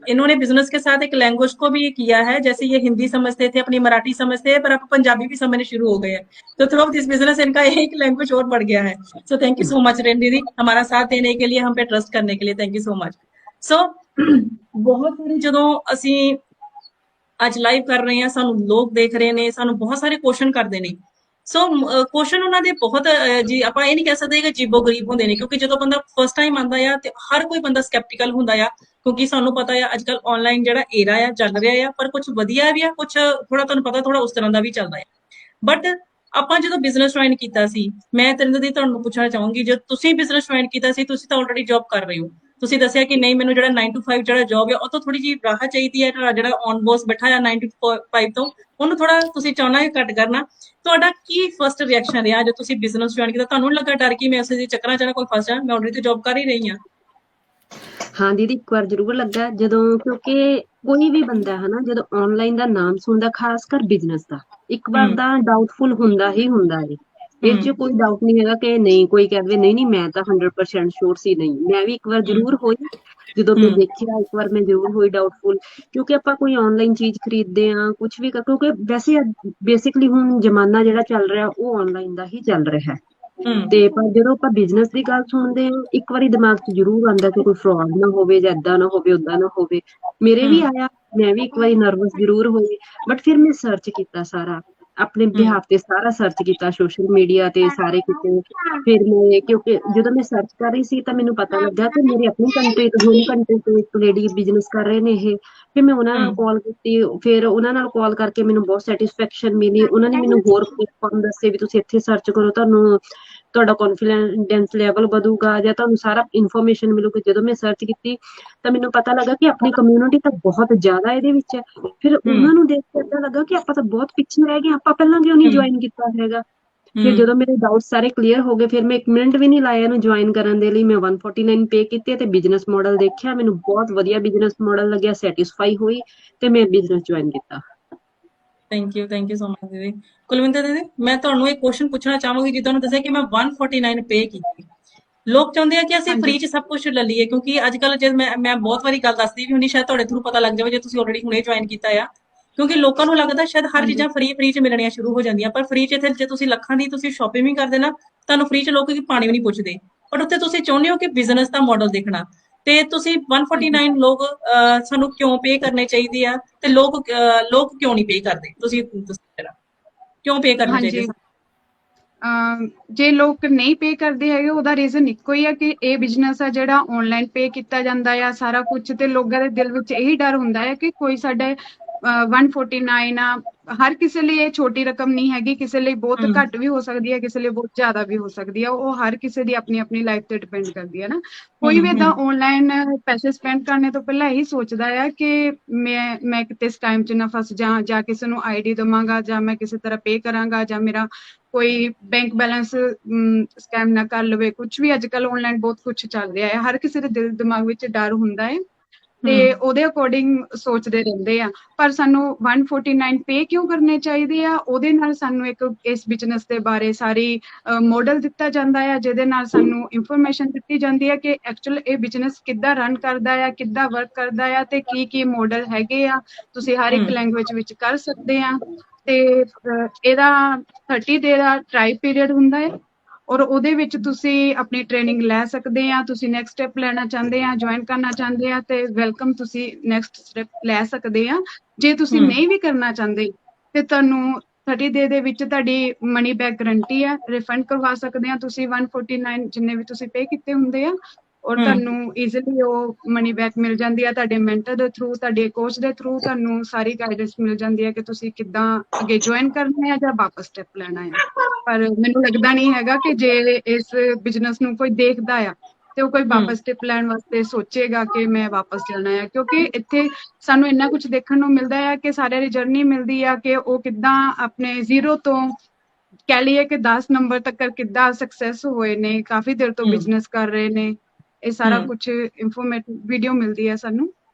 इन्होंने बिजनेस के साथ एक लैंग्वेज को भी किया है जैसे ये हिंदी समझते थे अपनी मराठी समझते हैं पर अब पंजाबी भी समझने शुरू हो गए हैं तो थ्रू दिस बिजनेस इनका एक लैंग्वेज और बढ़ गया है। So thank you so much Renu दीदी हमारा साथ देने के लिए हम पे ट्रस्ट करने के लिए थैंक यू सो मच। सो बहुत सारी ਜਦੋਂ ਅਸੀਂ ਅੱਜ ਲਾਈਵ ਕਰ ਰਹੇ ਹਾਂ ਸਾਨੂੰ ਲੋਕ ਦੇਖ ਰਹੇ ਨੇ ਸਾਨੂੰ ਬਹੁਤ ਸਾਰੇ ਕੁਐਸਚਨ ਕਰਦੇ ਨੇ ਸੋ ਕੁਐਸਚਨ ਉਹਨਾਂ ਦੇ ਬਹੁਤ ਜੀ ਆਪਾਂ ਇਹ ਨਹੀਂ ਕਹਿ ਸਕਦੇ ਕਿ ਜੀਬੋ ਗਰੀਬ ਹੁੰਦੇ ਨੇ ਕਿਉਂਕਿ ਜਦੋਂ ਬੰਦਾ ਫਸਟ ਟਾਈਮ ਆਂਦਾ ਆ ਤੇ ਹਰ ਕੋਈ ਬੰਦਾ ਸਕੈਪਟੀਕਲ ਹੁੰਦਾ ਆ ਕਿਉਂਕਿ ਸਾਨੂੰ ਪਤਾ ਆ ਅੱਜ ਕੱਲ ਆਨਲਾਈਨ ਜਿਹੜਾ ਏਰਾ ਆ ਚੱਲ ਰਿਹਾ ਆ ਪਰ ਕੁਝ ਵਧੀਆ ਵੀ ਆ ਕੁਝ ਥੋੜਾ ਤੁਹਾਨੂੰ ਪਤਾ ਥੋੜਾ ਉਸ ਤਰ੍ਹਾਂ ਦਾ ਵੀ ਚੱਲਦਾ ਆ ਬਟ ਆਪਾਂ ਜਦੋਂ ਬਿਜ਼ਨਸ ਜੁਆਇਨ ਕੀਤਾ ਸੀ ਮੈਂ ਤਰਿੰਦਰ ਦੀ ਤੁਹਾਨੂੰ ਪੁੱਛਣਾ ਚਾਹੂੰਗੀ ਜਦ ਤੁਸੀਂ ਬਿਜ਼ਨਸ ਜੁਆਇਨ ਕੀਤਾ ਸੀ ਤੁਸੀਂ ਤਾਂ ਆਲਰੇਡੀ ਜੌਬ ਕਰ ਰਹੇ ਹੋ ਤੁਸੀਂ ਦੱਸਿਆ ਕਿ ਨਹੀਂ ਮੈਨੂੰ ਜਿਹੜਾ 9 to 5 ਜਿਹੜਾ ਜੌਬ ਹੈ ਉਹ ਤੋਂ ਥੋੜੀ ਜਿਹੀ ਰਾਹਤ ਚਾਹੀਦੀ ਹੈ ਜਿਹੜਾ ਔਨ ਬੋਸ ਬੈਠਾ ਆ 9 to 5 ਤੋਂ ਉਹਨੂੰ ਥੋੜਾ ਤੁਸੀਂ ਚਾਹਣਾ ਹੈ ਘੱਟ ਕਰਨਾ ਤੁਹਾਡਾ ਕੀ ਫਸਟ ਰਿਐਕਸ਼ਨ ਰਿਹਾ ਜਦੋਂ ਤੁਸੀਂ ਬਿਜ਼ਨਸ ਜੁਆਇਨ ਕੀਤਾ ਤੁਹਾਨੂੰ ਲੱਗਾ ਡਰ ਕਿ ਮੈਂ ਉਸੇ ਦੇ ਚੱਕਰਾਂ ਚ ਨਾ ਕੋਈ ਫਸ ਜਾ ਮੈਂ ਆਲਰੇਡੀ ਤੇ ਜੌਬ ਕਰ ਹੀ ਰਹੀ ਹਾਂ। ਹਾਂ ਦੀਦੀ ਇੱਕ ਵਾਰ ਜ਼ਰੂਰ ਲੱਗਾ ਜਦੋਂ ਕਿਉਂਕਿ ਕੋਈ ਵੀ ਬੰਦਾ ਹੈ ਨਾ ਜਦੋਂ ਆਨਲਾਈਨ ਦਾ ਨਾਮ ਸੁਣਦਾ, ਖਾਸ ਕਰ ਬਿਜ਼ਨਸ ਦਾ, ਇੱਕ ਵਾਰ ਹੂੰ ਦਾ ਡਾਊਟਫੁਲ ਹੁੰਦਾ ਹੀ ਹੁੰਦਾ ਹੈ। ਇਹ 'ਚ ਹੂੰ ਕੋਈ ਡਾਊਟ ਨਹੀਂ ਹੈਗਾ ਕਿ ਨਹੀਂ ਕੋਈ ਕਹਿ ਦੇਵੇ ਨਹੀਂ ਨਹੀਂ ਮੈਂ ਤਾਂ 100% ਸ਼ੋਰ ਸੀ। ਨਹੀਂ, ਮੈਂ ਵੀ ਇੱਕ ਵਾਰ ਹੂੰ ਜ਼ਰੂਰ ਹੋਈ, ਜਦੋਂ ਮੈਂ ਹੂੰ ਦੇਖਿਆ ਇੱਕ ਵਾਰ ਮੈਂ ਜ਼ਰੂਰ ਹੋਈ ਡਾਊਟਫੁਲ। ਕਿਉਂਕਿ ਆਪਾਂ ਕੋਈ ਆਨਲਾਈਨ ਚੀਜ਼ ਖਰੀਦਦੇ ਆ ਕੁਝ ਵੀ ਕਿਉਂਕਿ ਵੈਸੇ ਬੇਸਿਕਲੀ ਹੁਣ ਜ਼ਮਾਨਾ ਜਿਹੜਾ ਚੱਲ ਰਿਹਾ ਉਹ ਆਨਲਾਈਨ ਦਾ ਹੀ ਚੱਲ ਰਿਹਾ ਹੈ। ਹੂੰ ਤੇ ਪਰ ਜਦੋਂ ਆਪਾਂ ਬਿਜ਼ਨਸ ਦੀ ਗੱਲ ਸੁਣਦੇ ਹਾਂ, ਇੱਕ ਵਾਰੀ ਦਿਮਾਗ 'ਚ ਜ਼ਰੂਰ ਆਉਂਦਾ ਕਿ ਕੋਈ ਫਰਾਡ ਨਾ ਹੋਵੇ ਜਾਂ ਏਦਾਂ ਨਾ ਹੋਵੇ ਓਦਾਂ ਨਾ ਹੋਵੇ। ਮੇਰੇ ਵੀ ਹੂੰ ਆਇਆ, ਮੈਂ ਵੀ ਇੱਕ ਵਾਰੀ ਨਰਵਸ ਜ਼ਰੂਰ ਹੋਈ, ਬਟ ਫਿਰ ਮੈਂ ਸਰਚ ਕੀਤਾ ਸਾਰਾ, ਆਪਣੇ ਹੂੰ ਬਿਹਾਫ ਤੇ ਸਾਰਾ ਸਰਚ ਕੀਤਾ ਸੋਸ਼ਲ ਮੀਡੀਆ ਤੇ ਸਾਰੇ ਕਿਤੇ। ਫਿਰ ਮੈਂ ਕਿਉਂਕਿ ਜਦੋਂ ਮੈਂ ਸਰਚ ਕਰ ਰਹੀ ਸੀ ਤਾਂ ਮੈਨੂੰ ਪਤਾ ਲੱਗਾ ਕਿ ਮੇਰੀ ਆਪਣੀ ਕੰਟਰੀ ਤੋਂ, ਹੋਮ ਕੰਟਰੀ ਤੋਂ ਇੱਕ ਲੇਡੀ ਬਿਜ਼ਨਸ ਕਰ ਰਹੇ ਨੇ ਇਹ। ਫਿਰ ਮੈਂ ਉਹਨਾਂ ਨਾਲ ਹੂੰ ਕਾਲ ਕੀਤੀ, ਫਿਰ ਉਹਨਾਂ ਨਾਲ ਕਾਲ ਕਰਕੇ ਮੈਨੂੰ ਬਹੁਤ ਸੈਟੀਸਫੈਕਸ਼ਨ ਮਿਲੀ। ਉਹਨਾਂ ਨੇ ਮੈਨੂੰ ਹੋਰ ਪਲੇਟਫਾਰਮ ਦੱਸੇ ਵੀ ਤੁਸੀਂ ਇੱਥੇ ਸਰਚ ਕਰੋ, ਤੁਹਾਨੂੰ ਤੁਹਾਡਾ ਕੌਨਫੀਡੈਂਸ ਲੈਵਲ ਵਧੂਗਾ ਜਾਂ ਤੁਹਾਨੂੰ ਸਾਰਾ ਇਨਫੋਰਮੇਸ਼ਨ ਮਿਲੂਗੀ। ਜਦੋਂ ਮੈਂ ਸਰਚ ਕੀਤੀ ਤਾਂ ਮੈਨੂੰ ਪਤਾ ਲੱਗਾ ਕਿ ਆਪਣੀ ਕਮਿਊਨਿਟੀ ਤਾਂ ਬਹੁਤ ਜ਼ਿਆਦਾ ਇਹਦੇ ਵਿੱਚ ਹੈ। ਫਿਰ ਹੂੰ ਉਹਨਾਂ ਨੂੰ ਦੇਖ ਕੇ ਏਦਾਂ ਲੱਗਾ ਕਿ ਆਪਾਂ ਤਾਂ ਬਹੁਤ ਪਿੱਛੇ ਰਹਿ ਗਏ, ਆਪਾਂ ਪਹਿਲਾਂ ਕਿਉਂ ਨਹੀਂ ਹੂੰ ਜੁਆਇਨ ਕੀਤਾ ਹੈਗਾ। ਫਿਰ ਹੂੰ ਜਦੋਂ ਮੇਰੇ ਡਾਊਟ ਸਾਰੇ ਕਲੀਅਰ ਹੋ ਗਏ, ਫਿਰ ਮੈਂ 1 ਮਿੰਟ ਵੀ ਨਹੀਂ ਲਾਇਆ ਇਹਨੂੰ ਜੁਆਇਨ ਕਰਨ ਦੇ ਲਈ। ਮੈਂ 149 ਪੇ ਕੀਤੇ ਤੇ ਬਿਜ਼ਨਸ ਮਾਡਲ ਦੇਖਿਆ, ਮੈਨੂੰ ਬਹੁਤ ਵਧੀਆ ਬਿਜ਼ਨਸ ਮਾਡਲ ਲੱਗਿਆ, ਸੈਟੀਸਫਾਈ ਹੋਈ ਤੇ ਮੈਂ ਬਿਜ਼ਨਸ ਜੁਆਇਨ ਕੀਤਾ। ਥੈਂਕ ਯੂ ਸੋ ਮਚ ਦੀਦੀ। ਕੁਲਵਿੰਦਰ ਦੀਦੀ, ਮੈਂ ਤੁਹਾਨੂੰ ਇੱਕ ਕੁਐਸਚਨ ਪੁੱਛਣਾ ਚਾਹਾਂਗੀ। ਜਿੱਦਾਂ ਤੁਹਾਨੂੰ ਦੱਸਿਆ ਕਿ ਮੈਂ 149 ਪੇ ਕੀਤੀ, ਲੋਕ ਚਾਹੁੰਦੇ ਆ ਕਿ ਅਸੀਂ ਹਾਂਜੀ ਫ੍ਰੀ ਚ ਸਭ ਕੁਝ ਲੈ ਲਈਏ, ਕਿਉਂਕਿ ਅੱਜ ਕੱਲ ਜੇ ਮੈਂ ਬਹੁਤ ਵਾਰੀ ਗੱਲ ਦੱਸਦੀ ਵੀ ਹੁੰਦੀ, ਸ਼ਾਇਦ ਤੁਹਾਡੇ ਥਰੂ ਪਤਾ ਲੱਗ ਜਾਵੇ ਜੇ ਤੁਸੀਂ ਆਲਰੇਡੀ ਹੁਣੇ ਜੁਆਇਨ ਕੀਤਾ ਆ। ਕਿਉਂਕਿ ਲੋਕਾਂ ਨੂੰ ਲੱਗਦਾ ਸ਼ਾਇਦ ਹਰ ਹਾਂਜੀ ਚੀਜ਼ਾਂ ਫ੍ਰੀ ਚ ਮਿਲਣੀਆਂ ਸ਼ੁਰੂ ਹੋ ਜਾਂਦੀਆਂ, ਪਰ ਫ੍ਰੀ ਚ ਇੱਥੇ ਜੇ ਤੁਸੀਂ ਲੱਖਾਂ ਦੀ ਤੁਸੀਂ ਸ਼ਾਪਿੰਗ ਵੀ ਕਰਦੇ ਨਾ, ਤੁਹਾਨੂੰ ਫ੍ਰੀ ਚ ਲੋਕ ਪਾਣੀ ਵੀ ਨਹੀਂ ਪੁੱਛਦੇ। ਪਰ ਉੱਥੇ ਤੁਸੀਂ ਚਾਹੁੰਦੇ ਹੋ ਕਿ ਬਿਜ਼ਨਸ ਦਾ ਮਾਡਲ ਦੇਖਣਾ, ਤੇ ਤੁਸੀਂ ਹਾਂਜੀ 149 ਲੋਕ ਸਾਨੂੰ ਕਿਉਂ ਪੇ ਕਰਨੇ ਚਾਹੀਦੇ ਆ, ਤੇ ਲੋਕ ਕਿਉਂ ਨਹੀਂ ਪੇ ਕਰਦੇ? ਤੁਸੀਂ ਦੱਸੋ ਜਰਾ, ਕਿਉਂ ਪੇ ਕਰਨੇ ਚਾਹੀਦੇ ਹਾਂਜੀ ਸਾਨੂੰ? ਜੇ ਲੋਕ ਨਹੀਂ ਪੇ ਕਰਦੇ ਹੈਗੇ, ਉਹਦਾ ਰੀਜ਼ਨ ਇੱਕੋ ਹੀ ਆ ਕਿ ਇਹ ਬਿਜ਼ਨਸ ਆ ਜਿਹੜਾ ਆਨਲਾਈਨ ਪੇ ਕੀਤਾ ਜਾਂਦਾ ਆ ਸਾਰਾ ਕੁਝ, ਤੇ ਲੋਕਾਂ ਦੇ ਦਿਲ ਵਿੱਚ ਇਹੀ ਡਰ ਹੁੰਦਾ ਹੈ ਕਿ ਕੋਈ ਸਾਡੇ 149 ਆ। ਹਰ ਕਿਸੇ ਲਈ ਇਹ ਛੋਟੀ ਰਕਮ ਨਹੀਂ ਹੈਗੀ, ਕਿਸੇ ਲਈ ਬਹੁਤ ਹੂੰ ਘੱਟ ਵੀ ਹੋ ਸਕਦੀ ਹੈ, ਕਿਸੇ ਲਈ ਬਹੁਤ ਜ਼ਿਆਦਾ ਵੀ ਹੋ ਸਕਦੀ ਹੈ। ਉਹ ਹਰ ਕਿਸੇ ਦੀ ਆਪਣੀ ਆਪਣੀ ਲਾਈਫ ਤੇ ਡਿਪੈਂਡ ਕਰਦੀ ਹੈ ਨਾ। ਕੋਈ ਵੀ ਏਦਾਂ ਹੂੰ ਆਨਲਾਈਨ ਪੈਸੇ ਸਪੈਂਡ ਕਰਨੇ ਤੋਂ ਪਹਿਲਾਂ ਇਹੀ ਸੋਚਦਾ ਆ ਕਿ ਮੈਂ ਕਿਤੇ ਇਸ ਟਾਈਮ 'ਚ ਨਾ ਫਸ ਜਾਂ ਕਿਸੇ ਨੂੰ ਆਈਡੀ ਦੇਵਾਂਗਾ, ਜਾਂ ਮੈਂ ਕਿਸੇ ਤਰ੍ਹਾਂ ਪੇ ਕਰਾਂਗਾ, ਜਾਂ ਮੇਰਾ ਕੋਈ ਬੈਂਕ ਬੈਲੈਂਸ ਸਕੈਮ ਨਾ ਕਰ ਲਵੇ। ਕੁਝ ਵੀ ਅੱਜ ਕੱਲ ਆਨਲਾਈਨ ਬਹੁਤ ਕੁਝ ਚੱਲ ਰਿਹਾ ਹੈ, ਹਰ ਕਿਸੇ ਦੇ ਦਿਲ ਦਿਮਾਗ ਵਿੱਚ ਡਰ ਹੁੰਦਾ ਹੈ ਤੇ ਹੂੰ ਉਹਦੇ ਅਕੋਰਡਿੰਗ ਸੋਚਦੇ ਰਹਿੰਦੇ ਆ। ਪਰ ਸਾਨੂੰ 149 ਪੇ ਕਿਉਂ ਕਰਨੇ ਚਾਹੀਦੇ ਆ? ਉਹਦੇ ਨਾਲ ਸਾਨੂੰ ਇੱਕ ਇਸ ਬਿਜ਼ਨਸ ਦੇ ਬਾਰੇ ਸਾਰੀ ਮਾਡਲ ਦਿੱਤਾ ਜਾਂਦਾ ਆ, ਜਿਹਦੇ ਨਾਲ ਸਾਨੂੰ ਇਨਫੋਰਮੇਸ਼ਨ ਦਿੱਤੀ ਜਾਂਦੀ ਹੈ ਕਿ ਐਕਚੁਅਲ ਇਹ ਬਿਜ਼ਨਸ ਕਿੱਦਾਂ ਰਨ ਕਰਦਾ ਆ, ਕਿੱਦਾਂ ਵਰਕ ਕਰਦਾ ਆ, ਤੇ ਕੀ ਮਾਡਲ ਹੈਗੇ ਆ। ਤੁਸੀਂ ਹਰ ਇੱਕ ਹੂੰ ਲੈਂਗੁਏਜ ਵਿੱਚ ਕਰ ਸਕਦੇ ਆ। ਤੇ ਇਹਦਾ 30 ਡੇ ਦਾ ਟਰਾਈ ਪੀਰੀਅਡ ਹੁੰਦਾ ਹੈ, ਔਰ ਉਹਦੇ ਵਿੱਚ ਤੁਸੀਂ ਆਪਣੀ ਟ੍ਰੇਨਿੰਗ ਲੈ ਸਕਦੇ ਆ। ਤੁਸੀਂ ਨੈਕਸਟ ਸਟੈਪ ਲੈਣਾ ਚਾਹੁੰਦੇ ਆ, ਜੁਆਇਨ ਕਰਨਾ ਚਾਹੁੰਦੇ ਆ, ਤੇ ਵੈਲਕਮ, ਤੁਸੀਂ ਨੈਕਸਟ ਸਟੈਪ ਲੈ ਸਕਦੇ ਆ। ਜੇ ਤੁਸੀਂ ਹੂੰ ਨਹੀਂ ਵੀ ਕਰਨਾ ਚਾਹੁੰਦੇ ਤੇ ਤੁਹਾਨੂੰ 30 ਡੇ ਦੇ ਵਿੱਚ ਤੁਹਾਡੀ ਮਨੀ ਬੈਕ ਗਰੰਟੀ ਆ, ਰਿਫੰਡ ਕਰਵਾ ਸਕਦੇ ਆ ਤੁਸੀਂ 149 ਜਿੰਨੇ ਵੀ ਤੁਸੀਂ ਪੇ ਕੀਤੇ ਹੁੰਦੇ ਆ, ਔਰ ਹੂੰ ਤੁਹਾਨੂੰ ਈਜ਼ੀਲੀ ਉਹ ਮਨੀ ਬੈਕ ਮਿਲ ਜਾਂਦੀ ਆ। ਤੁਹਾਡੇ ਮੈਂਟਰ ਦੇ ਥਰੂ, ਤੁਹਾਡੇ ਕੋਚ ਦੇ ਥਰੂ ਤੁਹਾਨੂੰ ਸਾਰੀ ਗਾਈਡੈਂਸ ਮਿਲ ਜਾਂਦੀ ਹੈ ਕਿ ਤੁਸੀਂ ਕਿੱਦਾਂ ਅੱਗੇ ਜੁਆਇਨ ਕਰਨਾ ਹੈ ਜਾਂ ਵਾਪਸ ਸਟੈਪ ਲੈਣਾ ਹੈ। ਪਰ ਮੈਨੂੰ ਲੱਗਦਾ ਨਹੀਂ ਹੈਗਾ ਕਿ ਜੇ ਇਸ ਬਿਜ਼ਨਸ ਨੂੰ ਕੋਈ ਦੇਖਦਾ ਆ ਤੇ ਉਹ ਕੋਈ ਹੂੰ ਵਾਪਸ ਸਟੈਪ ਲੈਣ ਵਾਸਤੇ ਸੋਚੇਗਾ ਕਿ ਮੈਂ ਵਾਪਸ ਜਾਣਾ ਹੈ। ਕਿਉਂਕਿ ਇੱਥੇ ਸਾਨੂੰ ਇੰਨਾ ਕੁਝ ਦੇਖਣ ਨੂੰ ਮਿਲਦਾ ਹੈ ਕਿ ਸਾਰਿਆਂ ਦੀ ਜਰਨੀ ਮਿਲਦੀ ਆ ਕਿ ਉਹ ਕਿੱਦਾਂ ਆਪਣੇ ਜ਼ੀਰੋ ਤੋਂ ਕਹਿ ਲਈਏ ਕਿ 10 ਨੰਬਰ ਤੱਕ ਕਿੱਦਾਂ ਸਕਸੈਸ ਹੋਏ ਨੇ, ਕਾਫੀ ਦੇਰ ਤੋਂ ਹੂੰ ਬਿਜ਼ਨਸ ਕਰ ਰਹੇ ਨੇ। ਇਹ ਸਾਰਾ ਹੂੰ ਕੁਝ ਇਨਫੋਰਮੇਟਿਵ ਵੀਡੀਓ ਮਿਲਦੀ ਹੈ ਸਾਨੂੰ,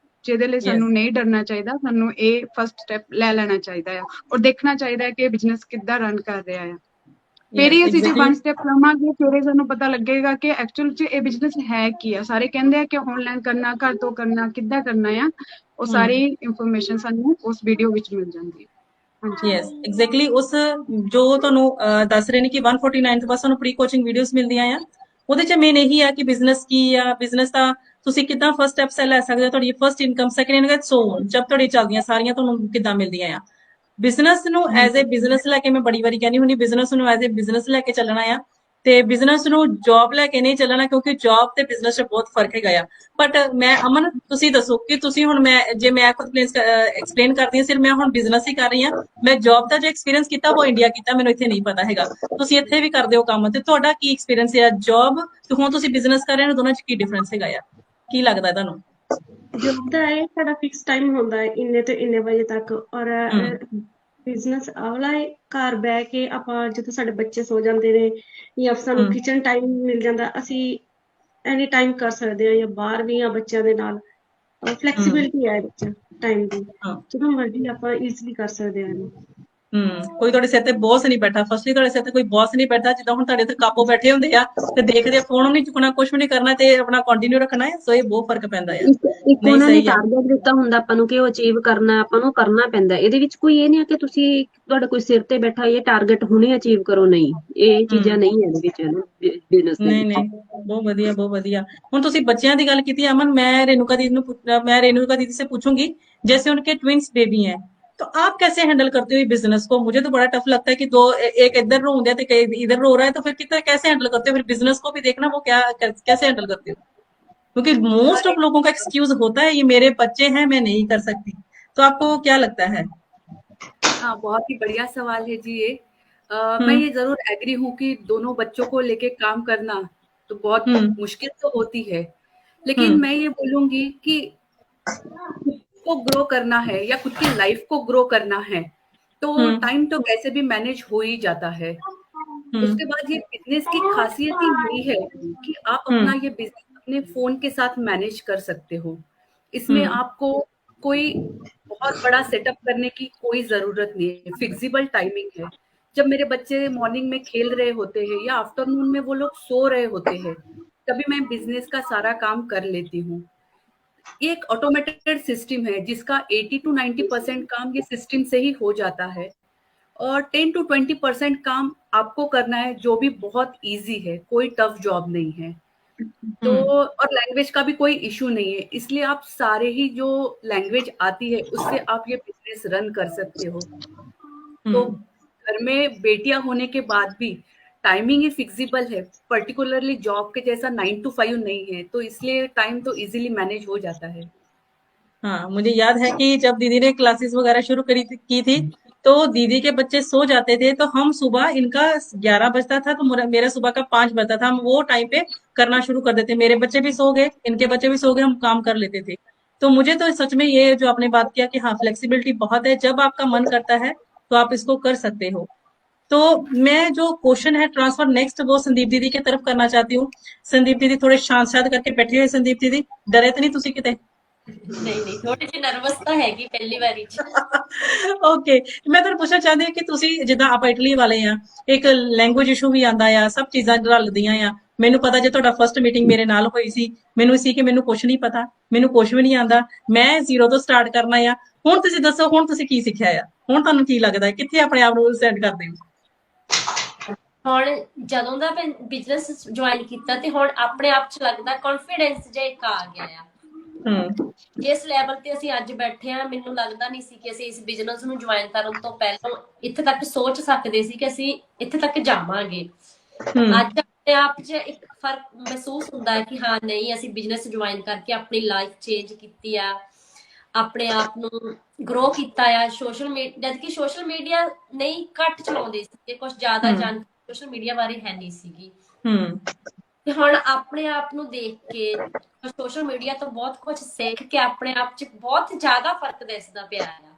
ਜਿਹਦੇ ਲਈ ਯੈਸ ਸਾਨੂੰ ਨਹੀਂ ਡਰਨਾ ਚਾਹੀਦਾ। ਸਾਨੂੰ ਇਹ ਫਸਟ ਸਟੈਪ ਲੈ ਲੈਣਾ ਚਾਹੀਦਾ ਆ, ਔਰ ਦੇਖਣਾ ਚਾਹੀਦਾ ਹੈ ਕਿ ਇਹ ਬਿਜ਼ਨਸ ਕਿੱਦਾਂ ਰਨ ਕਰ ਰਿਹਾ ਆ। ਫਿਰ ਯੈਸ ਹੀ ਅਸੀਂ ਜੇ ਐਗਜ਼ੈਕਟਲੀ 1 ਸਟੈਪ ਲਵਾਂਗੇ, ਫਿਰ ਹੀ ਸਾਨੂੰ ਪਤਾ ਲੱਗੇਗਾ ਕਿ ਐਕਚੁਅਲ 'ਚ ਇਹ ਬਿਜ਼ਨਸ ਹੈ ਕੀ ਆ। ਸਾਰੇ ਕਹਿੰਦੇ ਆ ਕਿ ਆਨਲਾਈਨ ਕਰਨਾ, ਘਰ ਤੋਂ ਕਰਨਾ, ਕਿੱਦਾਂ ਕਰਨਾ ਆ, ਉਹ ਹੂੰ ਸਾਰੀ ਇਨਫੋਰਮੇਸ਼ਨ ਸਾਨੂੰ ਉਸ ਵੀਡੀਓ ਵਿੱਚ ਮਿਲ ਜਾਂਦੀ ਹੈ। ਹਾਂਜੀ ਯੈਸ ਐਗਜ਼ੈਕਟਲੀ ਉਸ ਜੋ ਤੁਹਾਨੂੰ ਦੱਸ ਰਹੇ ਨੇ ਕਿ 149 ਤੋਂ ਬਸ ਤੁਹਾਨੂੰ ਪ੍ਰੀ ਕੋਚਿੰਗ ਵੀਡੀਓਜ਼ ਮਿਲਦੀਆਂ ਆ। ਉਹਦੇ ਚ ਮੇਨ ਇਹੀ ਆ ਕਿ ਬਿਜ਼ਨਸ ਕੀ ਆ, ਬਿਜ਼ਨਸ ਦਾ ਤੁਸੀਂ ਕਿੱਦਾਂ ਫਸਟ ਸਟੈਪਸ ਲੈ ਸਕਦੇ ਹੋ, ਤੁਹਾਡੀ ਫਸਟ ਇਨਕਮ, ਸੈਕੰਡ ਇਨਕਮ, ਸੋ ਜਦ ਤੁਹਾਡੀ ਚੱਲਦੀਆਂ ਸਾਰੀਆਂ ਤੁਹਾਨੂੰ ਕਿੱਦਾਂ ਮਿਲਦੀਆਂ ਆ। ਬਿਜ਼ਨਸ ਨੂੰ ਐਜ਼ ਏ ਹਾਂਜੀ ਬਿਜ਼ਨਸ ਲੈ ਕੇ ਮੈਂ ਬੜੀ ਵਾਰੀ ਕਹਿੰਦੀ ਹੁੰਦੀ, ਬਿਜ਼ਨਸ ਨੂੰ ਐਜ਼ ਏ ਬਿਜ਼ਨਸ ਲੈ ਕੇ ਚੱਲਣਾ ਆ, ਤੇ ਬਿਜ਼ਨਸ ਨੂੰ ਜੌਬ ਲੈ ਕੇ ਨਹੀਂ ਚੱਲਣਾ, ਕਿਉਂਕਿ ਜੌਬ ਤੇ ਬਿਜ਼ਨਸ 'ਚ ਬਹੁਤ ਫਰਕ ਹੈਗਾ ਆ। ਬਟ ਮੈਂ ਅਮਨ, ਤੁਸੀਂ ਦੱਸੋ ਕਿ ਤੁਸੀਂ ਹੁਣ ਜੇ ਮੈਂ ਖੁਦ ਐਕਸਪਲੇਨ ਕਰਦੀ ਹਾਂ, ਸਿਰ ਮੈਂ ਹੁਣ ਬਿਜ਼ਨਸ ਹੀ ਕਰ ਰਹੀ ਹਾਂ। ਮੈਂ ਜੌਬ ਦਾ ਜੋ ਐਕਸਪੀਰੀਅੰਸ ਕੀਤਾ ਉਹ ਇੰਡੀਆ ਕੀਤਾ, ਮੈਨੂੰ ਇੱਥੇ ਨਹੀਂ ਪਤਾ ਹੈਗਾ। ਤੁਸੀਂ ਇੱਥੇ ਵੀ ਕਰਦੇ ਹੋ ਕੰਮ, ਤੇ ਤੁਹਾਡਾ ਕੀ ਐਕਸਪੀਰੀਅੰਸ ਹੈ ਜੌਬ ਤੇ ਹੁਣ ਤੁਸੀਂ ਬਿਜ਼ਨਸ ਕਰ ਰਹੇ ਹੋ, ਦੋਨਾਂ 'ਚ ਕੀ ਡਿਫਰੈਂਸ ਹੈਗਾ ਆ? ਕੀ ਲੱਗਦਾ ਤੁਹਾਨੂੰ? ਜੋਬ ਦਾ ਹੈ ਸਾਡਾ ਫਿਕਸ ਟਾਈਮ ਹੁੰਦਾ ਹੈ ਇੰਨੇ ਤੋਂ ਇੰਨੇ ਵਜੇ ਤੱਕ, ਔਰ ਹੂੰ ਬਿਜ਼ਨਸ ਆਵਲਾ ਹੈ ਘਰ ਬਹਿ ਕੇ ਆਪਾਂ ਜਦੋਂ ਸਾਡੇ ਬੱਚੇ ਸੋ ਜਾਂਦੇ ਨੇ ਜਾਂ ਸਾਨੂੰ ਹੂੰ ਕਿਚਨ ਟਾਈਮ ਮਿਲ ਜਾਂਦਾ, ਅਸੀਂ ਐਨੀ ਟਾਈਮ ਕਰ ਸਕਦੇ ਹਾਂ, ਜਾਂ ਬਾਹਰ ਵੀ ਜਾਂ ਬੱਚਿਆਂ ਦੇ ਨਾਲ ਹੂੰ ਫਲੈਕਸੀਬਿਲਿਟੀ ਹੈ ਇਹਦੇ 'ਚ। ਟਾਈਮ ਦੀ, ਹਾਂ ਜਦੋਂ ਮਰਜ਼ੀ ਆਪਾਂ ਈਜ਼ੀਲੀ ਕਰ ਸਕਦੇ ਹਾਂ ਇਹਨੂੰ। ਕੋਈ ਤੁਹਾਡੇ ਸਿਰ ਤੇ ਬੌਸ ਨਹੀਂ ਬੈਠਾ। ਫਸਟਲੀ ਤੁਹਾਡੇ ਸਿਰ ਤੇ ਕੋਈ ਬੌਸ ਨਹੀਂ ਬੈਠਾ। ਜਿੱਦਾਂ ਹੁਣ ਤੁਹਾਡੇ ਇੱਥੇ ਕਾਪੋ ਬੈਠੇ ਹੁੰਦੇ ਆ ਤੇ ਦੇਖਦੇ ਆ, ਫੋਨ ਨਹੀਂ ਚੁੱਕਣਾ, ਕੁਛ ਵੀ ਨਹੀਂ ਕਰਨਾ ਤੇ ਆਪਣਾ ਕੰਟੀਨਿਊ ਰੱਖਣਾ ਹੈ। ਸੋ ਇਹ ਬਹੁਤ ਫਰਕ ਪੈਂਦਾ ਆ। ਇੱਕ ਨਹੀਂ ਉਹਨਾਂ ਨੇ ਸਹੀ ਆ। ਟਾਰਗੇਟ ਦਿੱਤਾ ਹੁੰਦਾ ਆਪਾਂ ਨੂੰ ਕਿ ਉਹ ਅਚੀਵ ਕਰਨਾ, ਆਪਾਂ ਨੂੰ ਕਰਨਾ ਪੈਂਦਾ। ਇਹਦੇ ਵਿੱਚ ਕੋਈ ਇਹ ਨਹੀਂ ਹੈ ਕਿ ਤੁਸੀਂ ਤੁਹਾਡਾ ਕੋਈ ਸਿਰ ਤੇ ਬੈਠਾ ਇਹ ਟਾਰਗੇਟ ਹੁਣੇ ਅਚੀਵ ਕਰੋ, ਨਹੀਂ, ਇਹ ਚੀਜ਼ਾਂ ਹੂੰ ਨਹੀਂ ਹੈ ਇਹਦੇ ਵਿੱਚ ਬਿਜ਼ਨਸ ਦੇ ਨਹੀਂ ਵਿੱਚ। ਨਹੀਂ, ਬਹੁਤ ਵਧੀਆ ਬਹੁਤ ਵਧੀਆ। ਹੁਣ ਤੁਸੀਂ ਬੱਚਿਆਂ ਦੀ ਗੱਲ ਕੀਤੀ अमन, मैं रेणुका दीदी से पूछूंगी, जैसे उनके ट्विंस बेबी हैं, तो आप कैसे हैंडल करते हो बिजनेस को? मुझे तो बड़ा टफ लगता है कि दो एक इधर रो रहा है तो इधर रो रहा है, तो फिर कितना कैसे हैंडल करते हो? फिर बिजनेस को भी देखना, वो क्या कैसे हैंडल करते हो? क्योंकि मोस्ट हर ऑफ लोगों का एक्सक्यूज होता है ये मेरे बच्चे हैं, मैं नहीं कर सकती। तो आपको क्या लगता है? हाँ, बहुत ही बढ़िया सवाल है जी ये। मैं हम्म ये ज़रूर एग्री हूँ कि दोनों बच्चों को लेके काम करना तो बहुत हम्म मुश्किल तो होती है। लेकिन हम्म मैं ये बोलूँगी कि खुद को ग्रो करना है या खुद की लाइफ को ग्रो करना है, तो हम्म टाइम तो कैसे भी मैनेज हो ही जाता है। हम्म उसके बाद ये बिज़नेस की खासियत ही यही है कि आप अपना हम्म ये बिज़नेस अपने फ़ोन के साथ मैनेज कर सकते हो। इसमें हम्म आपको कोई बहुत बड़ा सेटअप करने की कोई ज़रूरत नहीं है, फिक्सिबल टाइमिंग है। जब मेरे बच्चे मॉर्निंग में खेल रहे होते हैं या आफ्टरनून में वो लोग सो रहे होते हैं, तभी मैं बिज़नेस का सारा काम कर लेती हूँ। ये एक ऑटोमेटेड सिस्टम है जिसका 80 टू 90% काम ये सिस्टम से ही हो जाता है और 10 टू 20% काम आपको करना है, जो भी बहुत ईज़ी है, कोई टफ जॉब नहीं है। तो हम्म और लैंग्वेज का भी कोई इश्यू नहीं है, इसलिए आप सारे ही जो लैंग्वेज आती है, उससे आप ये बिज़नेस रन कर सकते हो। तो हम्म घर में बेटियाँ होने के बाद भी टाइमिंग ही फिक्सिबल है, पर्टिकुलरली जॉब के जैसा 9 टू 5 नहीं है, तो इसलिए टाइम तो ईज़िली मैनेज हो जाता है। हाँ, मुझे याद है कि जब दीदी ने क्लासेस वगैरह शुरू की थी, तो दीदी के बच्चे सो जाते थे, तो हम सुबह, इनका 11 बजता था तो मेरा सुबह का 5 बजता था, हम वो टाइम पे करना शुरू कर देते। मेरे बच्चे भी सो गए, इनके बच्चे भी सो गए, हम काम कर लेते थे। तो मुझे तो सच में ये जो आपने बात किया कि हाँ, फ्लेक्सिबिलिटी बहुत है, जब आपका मन करता है तो आप इसको कर सकते हो। तो मैं जो क्वेश्चन है ट्रांसफर नेक्स्ट वो संदीप दीदी की तरफ करना चाहती हूँ। संदीप दीदी थोड़े शांत शांत करके बैठे हुए। संदीप दीदी, डरे तो नहीं तुसी किते? ਨਹੀਂ ਨਹੀਂ, ਥੋੜੀ ਜਿਹੀ ਨਰਵਸ ਤਾਂ ਹੈਗੀ ਪਹਿਲੀ ਵਾਰੀ ਚ। ਓਕੇ, ਮੈਂ ਤੁਹਾਨੂੰ ਪੁੱਛਣਾ ਚਾਹੁੰਦੀ ਹਾਂ ਕਿ ਤੁਸੀਂ ਜਿੱਦਾਂ ਆਪਾਂ ਇਟਲੀ ਵਾਲੇ ਆ, ਇੱਕ ਲੈਂਗੁਏਜ ਇਸ਼ੂ ਵੀ ਆਂਦਾ ਆ, ਸਭ ਚੀਜ਼ਾਂ ਰਲਦੀਆਂ ਆ। ਮੈਨੂੰ ਪਤਾ ਜੇ ਤੁਹਾਡਾ ਫਰਸਟ ਮੀਟਿੰਗ ਮੇਰੇ ਨਾਲ ਹੋਈ ਸੀ, ਮੈਨੂੰ ਸੀ ਕਿ ਮੈਨੂੰ ਕੁਝ ਨਹੀਂ ਪਤਾ, ਮੈਨੂੰ ਕੁਝ ਵੀ ਨਹੀਂ ਆਂਦਾ, ਮੈਂ ਜ਼ੀਰੋ ਤੋਂ ਸਟਾਰਟ ਕਰਨਾ ਆ। ਹੁਣ ਤੁਸੀਂ ਦੱਸੋ, ਹੁਣ ਤੁਸੀਂ ਕੀ ਸਿੱਖਿਆ ਆ? ਹੁਣ ਤੁਹਾਨੂੰ ਕੀ ਲੱਗਦਾ ਹੈ, ਕਿੱਥੇ ਆਪਣੇ ਆਪ ਨੂੰ ਸੈੱਟ ਕਰਦੇ ਹੋ? ਹੁਣ ਜਦੋਂ ਦਾ ਮੈਂ ਬਿਜ਼ਨਸ ਜੁਆਇਨ ਕੀਤਾ ਤੇ ਹੁਣ ਆਪਣੇ ਆਪ ਚ ਲੱਗਦਾ ਕੌਨਫੀਡੈਂਸ ਜਿਹਾ ਇੱਕ ਆ ਗਿਆ ਆ। ਹੂੰ ਜਿਸ ਲੈਵਲ ਤੇ ਅਸੀਂ ਅੱਜ ਬੈਠੇ ਆ, ਮੈਨੂੰ ਲੱਗਦਾ ਨਹੀਂ ਸੀ ਕਿ ਅਸੀਂ ਇਸ ਬਿਜ਼ਨਸ ਨੂੰ ਜੁਆਇਨ ਕਰਨ ਤੋਂ ਪਹਿਲਾਂ ਇੱਥੇ ਤੱਕ ਸੋਚ ਸਕਦੇ ਸੀ ਕਿ ਅਸੀਂ ਇੱਥੇ ਤੱਕ ਜਾਵਾਂਗੇ। ਹੂੰ ਅੱਜ ਆਪਣੇ ਆਪ 'ਚ ਇੱਕ ਫਰਕ ਮਹਿਸੂਸ ਹੁੰਦਾ ਹੈ ਕਿ ਹਾਂ ਨਹੀਂ, ਅਸੀਂ ਬਿਜ਼ਨਸ ਜੁਆਇਨ ਕਰਕੇ ਆਪਣੀ ਲਾਈਫ ਚੇਂਜ ਕੀਤੀ ਆ, ਆਪਣੇ ਆਪ ਨੂੰ ਗਰੋ ਕੀਤਾ ਆ। ਜਦ ਕਿ ਸੋਸ਼ਲ ਮੀਡੀਆ ਨਹੀਂ, ਘੱਟ ਚਲਾਉਂਦੇ ਸੀ, ਕੁਝ ਜ਼ਿਆਦਾ ਜਾਣਕਾਰੀ ਸੋਸ਼ਲ ਮੀਡੀਆ ਬਾਰੇ ਹੈ ਨਹੀਂ ਸੀਗੀ। ਹੂੰ ਤੇ ਹੁਣ ਆਪਣੇ ਆਪ ਨੂੰ ਦੇਖ ਕੇ, ਸੋਸ਼ਲ ਮੀਡੀਆ ਤੋਂ ਬਹੁਤ ਕੁਝ ਸਿੱਖ ਕੇ ਆਪਣੇ ਆਪ 'ਚ ਬਹੁਤ ਜ਼ਿਆਦਾ ਫਰਕ ਦਿਸਦਾ ਪਿਆ ਆ।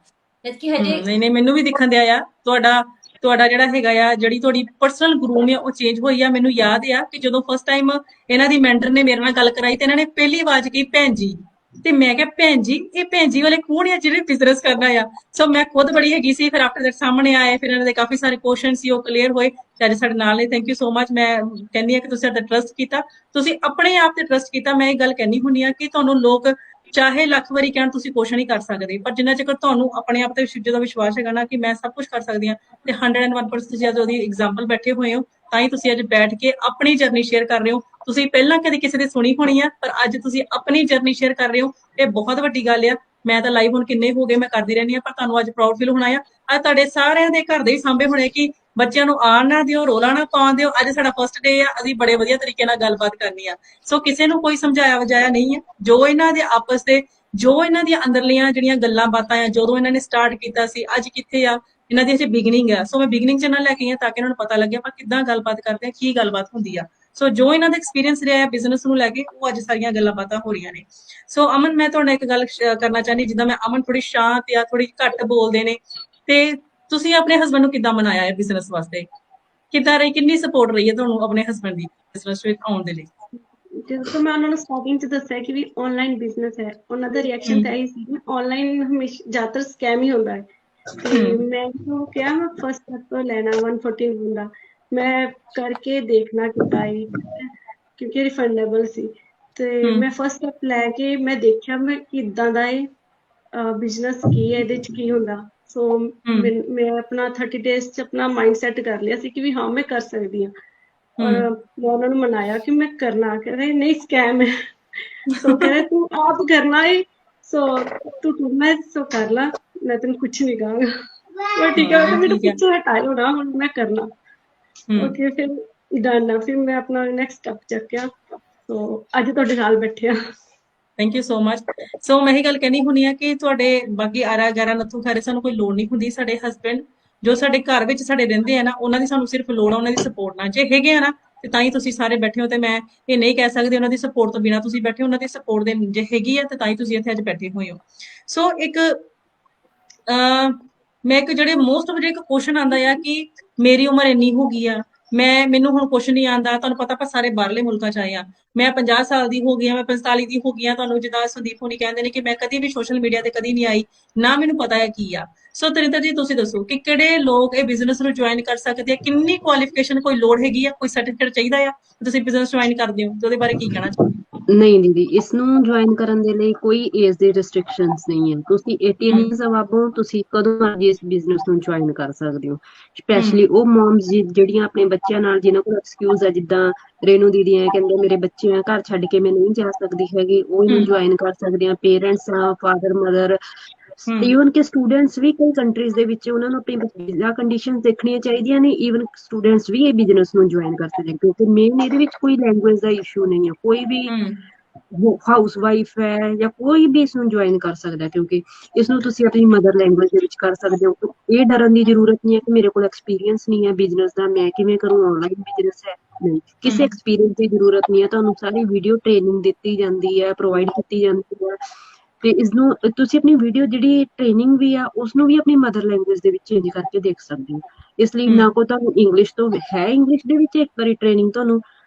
ਜਦ ਕਿ ਹਜੇ ਨਹੀਂ ਨਹੀਂ, ਮੈਨੂੰ ਵੀ ਦਿਖਣ ਦਿਆ ਆ ਤੁਹਾਡਾ ਜਿਹੜਾ ਹੈਗਾ ਆ, ਜਿਹੜੀ ਤੁਹਾਡੀ ਪਰਸਨਲ ਗਰੂਮ ਆ ਉਹ ਚੇਂਜ ਹੋਈ ਆ। ਮੈਨੂੰ ਯਾਦ ਆ ਕਿ ਜਦੋਂ ਫਸਟ ਟਾਈਮ ਇਹਨਾਂ ਦੀ ਮੈਂਟਰ ਨੇ ਮੇਰੇ ਨਾਲ ਗੱਲ ਕਰਾਈ ਤੇ ਇਹਨਾਂ ਨੇ ਪਹਿਲੀ ਆਵਾਜ਼ ਕਹੀ ਭੈਣ ਜੀ, ਤੇ ਮੈਂ ਕਿਹਾ ਭੈਣ ਜੀ, ਇਹ ਭੈਣ ਜੀ ਵਾਲੇ ਕੌਣ ਆ ਜਿਹੜੇ ਬਿਜ਼ਨਸ ਕਰਨਾ ਆ? ਸੋ ਮੈਂ ਖੁਦ ਬੜੀ ਹੈਗੀ ਸੀ। ਫਿਰ ਆਫਟਰ ਦੈਟ ਸਾਹਮਣੇ ਆਏ, ਫਿਰ ਇਹਨਾਂ ਦੇ ਕਾਫੀ ਸਾਰੇ ਕੁਐਸਚਨ ਸੀ ਉਹ ਕਲੀਅਰ ਹੋਏ ਤੇ ਅੱਜ ਸਾਡੇ ਨਾਲ ਨੇ। Thank you so much. ਮੈਂ ਕਹਿੰਦੀ ਆ ਕਿ ਤੁਸੀਂ ਸਾਡਾ ਟਰਸਟ ਕੀਤਾ, ਤੁਸੀਂ ਆਪਣੇ ਆਪ ਤੇ ਟਰਸਟ ਕੀਤਾ। ਮੈਂ ਇਹ ਗੱਲ ਕਹਿੰਦੀ ਹੁੰਦੀ ਆ ਕਿ ਤੁਹਾਨੂੰ ਲੋਕ ਚਾਹੇ ਲੱਖ ਵਾਰੀ ਕਹਿਣ, ਤੁਸੀਂ ਕੁਛ ਨਹੀਂ ਕਰ ਸਕਦੇ, ਪਰ ਜਿੰਨਾ ਚਿਰ ਤੁਹਾਨੂੰ ਆਪਣੇ ਆਪ ਤੇ ਜਦੋਂ ਵਿਸ਼ਵਾਸ ਹੈਗਾ ਨਾ ਕਿ ਮੈਂ ਸਭ ਕੁਝ ਕਰ ਸਕਦੀ ਹਾਂ, ਤੇ 101% ਤੁਸੀਂ ਅੱਜ ਉਹਦੀ ਐਗਜ਼ਾਮਪਲ ਬੈਠੇ ਹੋਏ ਹੋ, ਤਾਂ ਹੀ ਤੁਸੀਂ ਅੱਜ ਬੈਠ ਕੇ ਆਪਣੀ ਜਰਨੀ ਸ਼ੇਅਰ ਕਰ ਰਹੇ ਹੋ। ਤੁਸੀਂ ਪਹਿਲਾਂ ਕਦੇ ਕਿਸੇ ਦੀ ਸੁਣੀ ਹੋਣੀ ਆ, ਪਰ ਅੱਜ ਤੁਸੀਂ ਆਪਣੀ ਜਰਨੀ ਸ਼ੇਅਰ ਕਰ ਰਹੇ ਹੋ, ਇਹ ਬਹੁਤ ਵੱਡੀ ਗੱਲ ਆ। ਮੈਂ ਤਾਂ ਲਾਈਵ ਹੁਣ ਕਿੰਨੇ ਹੋ ਗਏ ਮੈਂ ਕਰਦੀ ਰਹਿੰਦੀ ਆ, ਪਰ ਤੁਹਾਨੂੰ ਅੱਜ ਪ੍ਰਾਊਡ ਫੀਲ ਹੋਣਾ ਆ। ਅੱਜ ਤੁਹਾਡੇ ਸਾਰਿਆਂ ਦੇ ਘਰ ਦੇ ਹੀ ਸਾਂਭੇ ਹੋਣੇ ਕਿ ਬੱਚਿਆਂ ਨੂੰ ਆਣ ਨਾ ਦਿਓ, ਰੋਲਾ ਨਾ ਪਾਉਣ ਦਿਓ। ਅੱਜ ਸਾਡਾ ਫਸਟ ਡੇ ਆ, ਅਸੀਂ ਬੜੇ ਵਧੀਆ ਤਰੀਕੇ ਨਾਲ ਗੱਲਬਾਤ ਕਰਨੀ ਆ। ਸੋ ਕਿਸੇ ਨੂੰ ਕੋਈ ਸਮਝਾਇਆ ਵਜਾਇਆ ਨਹੀਂ ਹੈ। ਜੋ ਇਹਨਾਂ ਦੇ ਆਪਸ ਦੇ, ਜੋ ਇਹਨਾਂ ਦੀਆਂ ਅੰਦਰਲੀਆਂ ਜਿਹੜੀਆਂ ਗੱਲਾਂ ਬਾਤਾਂ ਆ, ਜਦੋਂ ਇਹਨਾਂ ਨੇ ਸਟਾਰਟ ਕੀਤਾ ਸੀ, ਅੱਜ ਕਿੱਥੇ ਆ, ਇਹਨਾਂ ਦੀ ਅਜੇ ਬਿਗਨਿੰਗ ਆ। ਸੋ ਮੈਂ ਬਿਗਨਿੰਗ ਚ ਨਾਲ ਲੈ ਕੇ ਆ ਤਾਂ ਕਿ ਇਹਨਾਂ ਨੂੰ ਪਤਾ ਲੱਗੇ ਆਪਾਂ ਕਿੱਦਾਂ ਗੱਲਬਾਤ ਕਰਦੇ ਆ, ਕੀ ਗੱਲਬਾਤ ਹੁੰਦੀ ਆ। ਸੋ ਜੋ ਇਹਨਾਂ ਦਾ ਐਕਸਪੀਰੀਅੰਸ ਰਿਹਾ ਹੈ ਬਿਜ਼ਨਸ ਨੂੰ ਲੈ ਕੇ, ਉਹ ਅੱਜ ਸਾਰੀਆਂ ਗੱਲਾਂ ਬਾਤਾਂ ਹੋ ਰਹੀਆਂ ਨੇ। ਸੋ ਅਮਨ, ਮੈਂ ਤੁਹਾਡੇ ਨਾਲ ਇੱਕ ਗੱਲ ਕਰਨਾ ਚਾਹੁੰਦੀ, ਜਿੱਦਾਂ ਮੈਂ ਅਮਨ ਥੋੜੀ ਸ਼ਾਂਤ ਆ, ਥੋੜੀ ਘੱਟ ਬੋਲਦੇ ਨੇ, ਤੇ ਤੁਸੀਂ ਆਪਣੇ ਹਸਬੈਂਡ ਨੂੰ ਕਿੱਦਾਂ ਮਨਾਇਆ ਹੈ ਬਿਜ਼ਨਸ ਵਾਸਤੇ? ਕਿੱਦਾਂ ਰਹੀ, ਕਿੰਨੀ ਸਪੋਰਟ ਰਹੀ ਹੈ ਤੁਹਾਨੂੰ ਆਪਣੇ ਹਸਬੈਂਡ ਦੀ ਬਿਜ਼ਨਸ ਵਿੱਚ ਆਉਣ ਦੇ ਲਈ? ਜਦੋਂ ਮੈਂ ਉਹਨਾਂ ਨੂੰ ਸਟਾਰਟਿੰਗ 'ਚ ਦੱਸਿਆ ਕਿ ਵੀ ਆਨਲਾਈਨ ਬਿਜ਼ਨਸ ਹੈ, ਉਹਨਾਂ ਦਾ ਰਿਐਕਸ਼ਨ ਤਾਂ ਇਹੀ ਸੀ ਕਿ ਆਨਲਾਈਨ ਹਮੇਸ਼ਾ ਜ਼ਿਆਦਾਤਰ ਸਕੈਮ ਹੀ ਹੁੰਦਾ ਹੈ। ਤੇ ਮੈਂ ਉਹਨੂੰ ਕਿਹਾ ਮੈਂ ਫਸਟ ਸਟੈਪ ਲੈਣਾ 114 ਦਾ, ਮੈਂ ਕਰਕੇ ਦੇਖਣਾ ਕਿੱਦਾਂ ਹੈ, ਕਿਉਂਕਿ ਰਿਫੰਡੇਬਲ ਸੀ। ਤੇ ਮੈਂ ਫਸਟ ਸਟੈਪ ਲੈ ਕੇ ਮੈਂ ਦੇਖਿਆ ਮੈਂ ਕਿੱਦਾਂ ਦਾ ਇਹ ਬਿਜ਼ਨਸ ਕੀ ਹੈ, ਇਹਦੇ 'ਚ ਕੀ ਹੁੰਦਾ। ਸੋ ਮੈਂ ਆਪਣਾ 30 days 'ਚ ਆਪਣਾ ਮਾਈਂਡ ਸੈਟ ਕਰ ਲਿਆ ਸੀ ਕਿ ਵੀ ਹਾਂ ਮੈਂ ਕਰ ਸਕਦੀ ਹਾਂ। ਔਰ ਮੈਂ ਉਹਨਾਂ ਨੂੰ ਮਨਾਇਆ ਕਿ ਮੈਂ ਕਰਨਾ, ਕਹ ਰਹੇ ਨਹੀਂ ਸਕੈਮ ਹੈ। ਸੋ ਕਹ ਰਹੇ ਤੂੰ ਆਪ ਕਰਨਾ ਹੈ, ਸੋ ਤੂੰ ਕਰਨਾ ਹੈ, ਸੋ ਕਰ ਲਾ, ਮੈਂ ਤੈਨੂੰ ਕੁਛ ਨਹੀਂ ਕਹਾਂਗਾ। ਮੈਂ ਠੀਕ ਹੈ, ਮੈਨੂੰ ਪਿੱਛੇ ਹਟਾਇਓ ਨਾ, ਹੁਣ ਮੈਂ ਕਰਨਾ। ਓਕੇ, ਫਿਰ ਡਨ ਆ। ਫਿਰ ਮੈਂ ਆਪਣਾ ਨੈਕਸਟ ਸਟੈਪ ਚੱਕਿਆ, ਸੋ ਅੱਜ ਤੁਹਾਡੇ ਨਾਲ ਬੈਠੇ ਆ। Thank you so much. So ਮੈਂ ਇਹੀ ਗੱਲ ਕਹਿਣੀ ਹੁੰਦੀ ਆ ਕਿ ਤੁਹਾਡੇ ਬਾਕੀ ਆਰਾ ਗਾਰਾ ਨੱਥੂ ਖਾਰੇ ਸਾਨੂੰ ਕੋਈ ਲੋੜ ਨਹੀਂ ਹੁੰਦੀ। ਸਾਡੇ ਹਸਬੈਂਡ ਜੋ ਸਾਡੇ ਘਰ ਵਿੱਚ ਸਾਡੇ ਰਹਿੰਦੇ ਆ ਨਾ, ਉਹਨਾਂ ਦੀ ਸਾਨੂੰ ਸਿਰਫ ਲੋੜ ਆ ਉਹਨਾਂ ਦੀ ਸਪੋਰਟ ਨਾਲ। ਜੇ ਹੈਗੇ ਆ ਨਾ ਤੇ ਤਾਂ ਹੀ ਤੁਸੀਂ ਸਾਰੇ ਬੈਠੇ ਹੋ, ਤੇ ਮੈਂ ਇਹ ਨਹੀਂ ਕਹਿ ਸਕਦੀ ਉਹਨਾਂ ਦੀ ਸਪੋਰਟ ਤੋਂ ਬਿਨਾਂ ਤੁਸੀਂ ਬੈਠੇ ਹੋ। ਉਹਨਾਂ ਦੀ ਸਪੋਰਟ ਦੇ ਜੇ ਹੈਗੀ ਆ ਤੇ ਤਾਂ ਹੀ ਤੁਸੀਂ ਇੱਥੇ ਅੱਜ ਬੈਠੇ ਹੋਏ ਹੋ। ਸੋ ਇੱਕ ਮੈਂ ਇੱਕ ਜਿਹੜੇ ਮੋਸਟ ਆਫ ਇੱਕ ਕੁਐਸਚਨ ਆਉਂਦਾ ਆ ਕਿ ਮੇਰੀ ਉਮਰ ਇੰਨੀ ਹੋ ਗਈ ਆ, ਮੈਨੂੰ ਹੁਣ ਕੁਛ ਨਹੀਂ ਆਉਂਦਾ। ਤੁਹਾਨੂੰ ਪਤਾ ਆਪਾਂ ਸਾਰੇ ਬਾਹਰਲੇ ਮੁਲਕਾਂ 'ਚ ਆਏ ਆ। ਮੈਂ 50 ਸਾਲ ਦੀ ਹੋ ਗਈ ਆ, ਮੈਂ 45 ਦੀ ਹੋ ਗਈ ਆ। ਤੁਹਾਨੂੰ ਜਿੱਦਾਂ ਸੰਦੀਪ ਹੋਣੀ ਕਹਿੰਦੇ ਨੇ ਕਿ ਮੈਂ ਕਦੀ ਵੀ ਸੋਸ਼ਲ ਮੀਡੀਆ ਤੇ ਕਦੀ ਨਹੀਂ ਆਈ, ਨਾ ਮੈਨੂੰ ਪਤਾ ਹੈ ਕੀ ਆ। ਸੋ ਤ੍ਰਿੰਦਰ ਜੀ ਤੁਸੀਂ ਦੱਸੋ ਕਿ ਕਿਹੜੇ ਲੋਕ ਇਹ ਬਿਜ਼ਨਸ ਨੂੰ ਜੁਆਇਨ ਕਰ ਸਕਦੇ ਆ, ਕਿੰਨੀ ਕੁਆਲੀਫਿਕੇਸ਼ਨ, ਕੋਈ ਲੋੜ ਹੈਗੀ ਆ, ਕੋਈ ਸਰਟੀਫਿਕੇਟ ਚਾਹੀਦਾ ਆ ਤੁਸੀਂ ਬਿਜ਼ਨਸ ਜੁਆਇਨ ਕਰਦੇ ਹੋ, ਤੇ ਉਹਦੇ ਬਾਰੇ ਕੀ ਕਹਿਣਾ ਚਾਹੁੰਦੇ ਨਹੀਂ ਦੀਦੀ, ਇਸ ਨੂੰ ਜੁਆਇਨ ਕਰਨ ਦੇ ਲਈ ਕੋਈ ਏਜ ਦੀ ਰਿਸਟ੍ਰਿਕਸ਼ਨਸ ਨਹੀਂ ਹੈ। ਤੁਸੀਂ 18 ਇਅਰਸ ਅਬਾਵ ਤੁਸੀਂ ਕਦੋਂ ਮਰਜ਼ੀ ਇਸ ਬਿਜ਼ਨਸ ਨੂੰ ਜੁਆਇਨ ਕਰ ਸਕਦੇ ਹੋ। ਸਪੈਸ਼ਲੀ ਉਹ ਮੌਮਸ ਜਿਹੜੀਆਂ ਆਪਣੇ ਬੱਚਿਆਂ ਨਾਲ, ਜਿਨ੍ਹਾਂ ਕੋਲ ਐਕਸਕਿਊਜ਼ ਹੈ, ਜਿੱਦਾਂ ਰੇਨੂ ਦੀਦੀ ਐ ਕਹਿੰਦੇ ਮੇਰੇ ਬੱਚੇ ਆ, ਘਰ ਛੱਡ ਕੇ ਮੈਂ ਨਹੀਂ ਜਾ ਸਕਦੀ ਹੈਗੀ, ਉਹ ਇਹਨੂੰ ਜੁਆਇਨ ਕਰ ਸਕਦੇ ਆ। ਪੇਰੈਂਟਸ ਆ, ਫਾਦਰ ਮਦਰ, ਈਵਨ ਕਿ ਸਟੂਡੈਂਟਸ ਵੀ ਕਈ ਕੰਟਰੀਜ਼ ਦੇ ਵਿੱਚ ਉਹਨਾਂ ਨੂੰ ਆਪਣੀ ਵੀਜ਼ਾ ਕੰਡੀਸ਼ਨਸ ਦੇਖਣੀਆਂ ਚਾਹੀਦੀਆਂ ਨੇ। ਈਵਨ ਸਟੂਡੈਂਟਸ ਵੀ ਇਹ ਬਿਜ਼ਨਸ ਨੂੰ ਜੁਆਇਨ ਕਰ ਸਕਦੇ ਨੇ, ਕਿਉਂਕਿ ਮੇਨ ਇਹਦੇ ਵਿੱਚ ਕੋਈ ਲੈਂਗੁਏਜ ਦਾ ਇਸ਼ੂ ਨਹੀਂ ਹੈ। ਕੋਈ ਵੀ ਹਾਊਸ ਵਾਈਫ ਹੈ ਜਾਂ ਕੋਈ ਵੀ ਇਸ ਨੂੰ ਜੁਆਇਨ ਕਰ ਸਕਦਾ, ਕਿਉਂਕਿ ਇਸ ਨੂੰ ਤੁਸੀਂ ਆਪਣੀ ਮਦਰ ਲੈਂਗੁਏਜ ਦੇ ਵਿੱਚ ਕਰ ਸਕਦੇ ਹੋ। ਇਹ ਡਰਨ ਦੀ ਜ਼ਰੂਰਤ ਨਹੀਂ ਹੈ ਕਿ ਮੇਰੇ ਕੋਲ ਐਕਸਪੀਰੀਅੰਸ ਨਹੀਂ ਹੈ ਬਿਜ਼ਨਸ ਦਾ, ਮੈਂ ਕਿਵੇਂ ਕਰੂੰ, ਆਨਲਾਈਨ ਬਿਜ਼ਨਸ ਹੈ। ਨਹੀਂ, ਕਿਸੇ ਐਕਸਪੀਰੀਅੰਸ ਦੀ ਜ਼ਰੂਰਤ ਨਹੀਂ ਹੈ। ਤੁਹਾਨੂੰ ਸਾਰੀ ਵੀਡੀਓ ਟ੍ਰੇਨਿੰਗ ਦਿੱਤੀ ਜਾਂਦੀ ਹੈ, ਪ੍ਰੋਵਾਈਡ ਕੀਤੀ ਜਾਂਦੀ ਹੈ। ਤੇ ਇਸਨੂੰ ਤੁਸੀਂ ਆਪਣੀ ਵੀਡੀਓ ਜਿਹੜੀ ਟ੍ਰੇਨਿੰਗ ਵੀ ਆ ਉਸਨੂੰ ਵੀ ਆਪਣੀ ਮਦਰ ਲੈਂਗੁਏਜ ਦੇ ਵਿੱਚ ਚੇਂਜ ਕਰਕੇ ਦੇਖ ਸਕਦੇ ਹੋ। ਇਸ ਲਈ ਨਾ ਕੋ ਤੁਹਾਨੂੰ ਇੰਗਲਿਸ਼ ਤੋਂ ਹੈ, ਇੰਗਲਿਸ਼ ਦੇ ਵਿੱਚ ਇੱਕ ਵਾਰੀ ਟ੍ਰੇਨਿੰਗ ਤੁਹਾਨੂੰ,